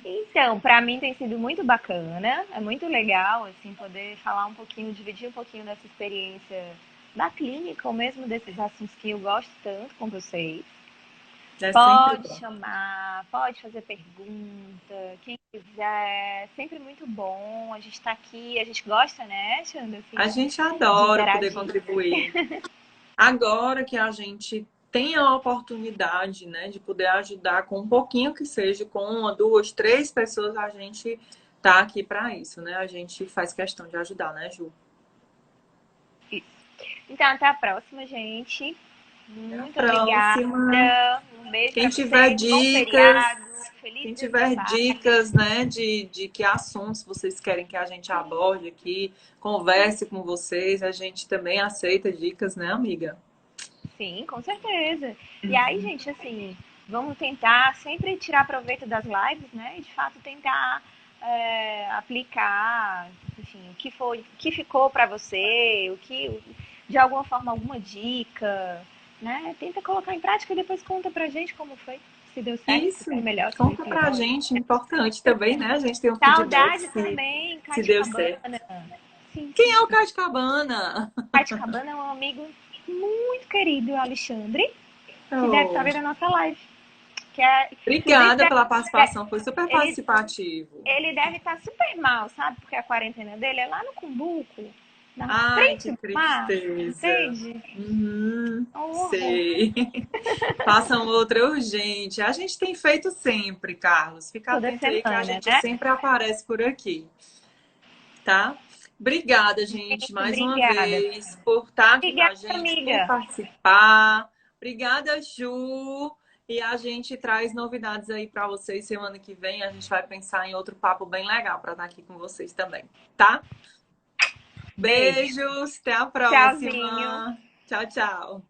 Speaker 2: então, para mim tem sido muito bacana, é muito legal assim poder falar um pouquinho, dividir um pouquinho dessa experiência da clínica, ou mesmo desses assuntos que eu gosto tanto com vocês.
Speaker 1: É sempre
Speaker 2: Pode
Speaker 1: bom.
Speaker 2: chamar, pode fazer pergunta, quem quiser, sempre muito bom. A gente está aqui, a gente gosta, né, Xanda,
Speaker 1: A
Speaker 2: assim,
Speaker 1: gente
Speaker 2: de
Speaker 1: adora poder
Speaker 2: interagir.
Speaker 1: contribuir. Agora que a gente tem a oportunidade, né, de poder ajudar com um pouquinho que seja, com uma, duas, três pessoas, a gente tá aqui para isso, né? A gente faz questão de ajudar, né, Ju?
Speaker 2: Então, até a próxima, gente.
Speaker 1: Até a
Speaker 2: Muito obrigada.
Speaker 1: próxima.
Speaker 2: Um beijo
Speaker 1: Quem
Speaker 2: para
Speaker 1: tiver
Speaker 2: vocês. Bom
Speaker 1: dicas,
Speaker 2: feriado. Feliz
Speaker 1: quem
Speaker 2: Dia dos
Speaker 1: tiver
Speaker 2: Pais.
Speaker 1: dicas, né, de que assuntos vocês querem que a gente aborde aqui, converse com vocês, a gente também aceita dicas, né, amiga?
Speaker 2: Sim, com certeza. E aí, gente, assim, vamos tentar sempre tirar proveito das lives, né? E de fato tentar aplicar, enfim, o que foi, o que ficou para você, o que, de alguma forma, alguma dica, né? Tenta colocar em prática e depois conta pra gente como foi, se deu certo, se
Speaker 1: Isso,
Speaker 2: foi melhor, se foi
Speaker 1: conta pra
Speaker 2: pior.
Speaker 1: gente, importante também, né? A gente tem um feedback
Speaker 2: Saudade também,
Speaker 1: se
Speaker 2: Cátia
Speaker 1: deu
Speaker 2: Cabana.
Speaker 1: certo.
Speaker 2: Sim,
Speaker 1: Quem
Speaker 2: sim,
Speaker 1: é o
Speaker 2: sim.
Speaker 1: Cade Cabana?
Speaker 2: Cátia Cabana é um amigo muito querido, Alexandre, que deve estar
Speaker 1: Oh,
Speaker 2: vendo a nossa live. Que é, inclusive,
Speaker 1: obrigada pela participação, foi super
Speaker 2: ele,
Speaker 1: participativo.
Speaker 2: ele deve estar super mal, sabe? Porque a quarentena dele é lá no Cumbuco, na
Speaker 1: Ai, que
Speaker 2: frente do mar,
Speaker 1: tristeza.
Speaker 2: entende?
Speaker 1: Uhum,
Speaker 2: É um horror.
Speaker 1: sei. Façam outra urgente. A gente tem feito sempre, Carlos. Fica
Speaker 2: Toda
Speaker 1: atento aí que a
Speaker 2: semana,
Speaker 1: gente
Speaker 2: né?
Speaker 1: sempre aparece por aqui, tá? Obrigada, gente,
Speaker 2: Gente,
Speaker 1: mais uma
Speaker 2: obrigada.
Speaker 1: vez por estar aqui com
Speaker 2: Obrigada,
Speaker 1: a gente, por
Speaker 2: amiga.
Speaker 1: participar. Obrigada, Ju. E a gente traz novidades aí para vocês semana que vem. A gente vai pensar em outro papo bem legal para estar aqui com vocês também, tá?
Speaker 2: Beijo.
Speaker 1: Beijos, até a
Speaker 2: Tchauzinho.
Speaker 1: próxima. Tchau, tchau.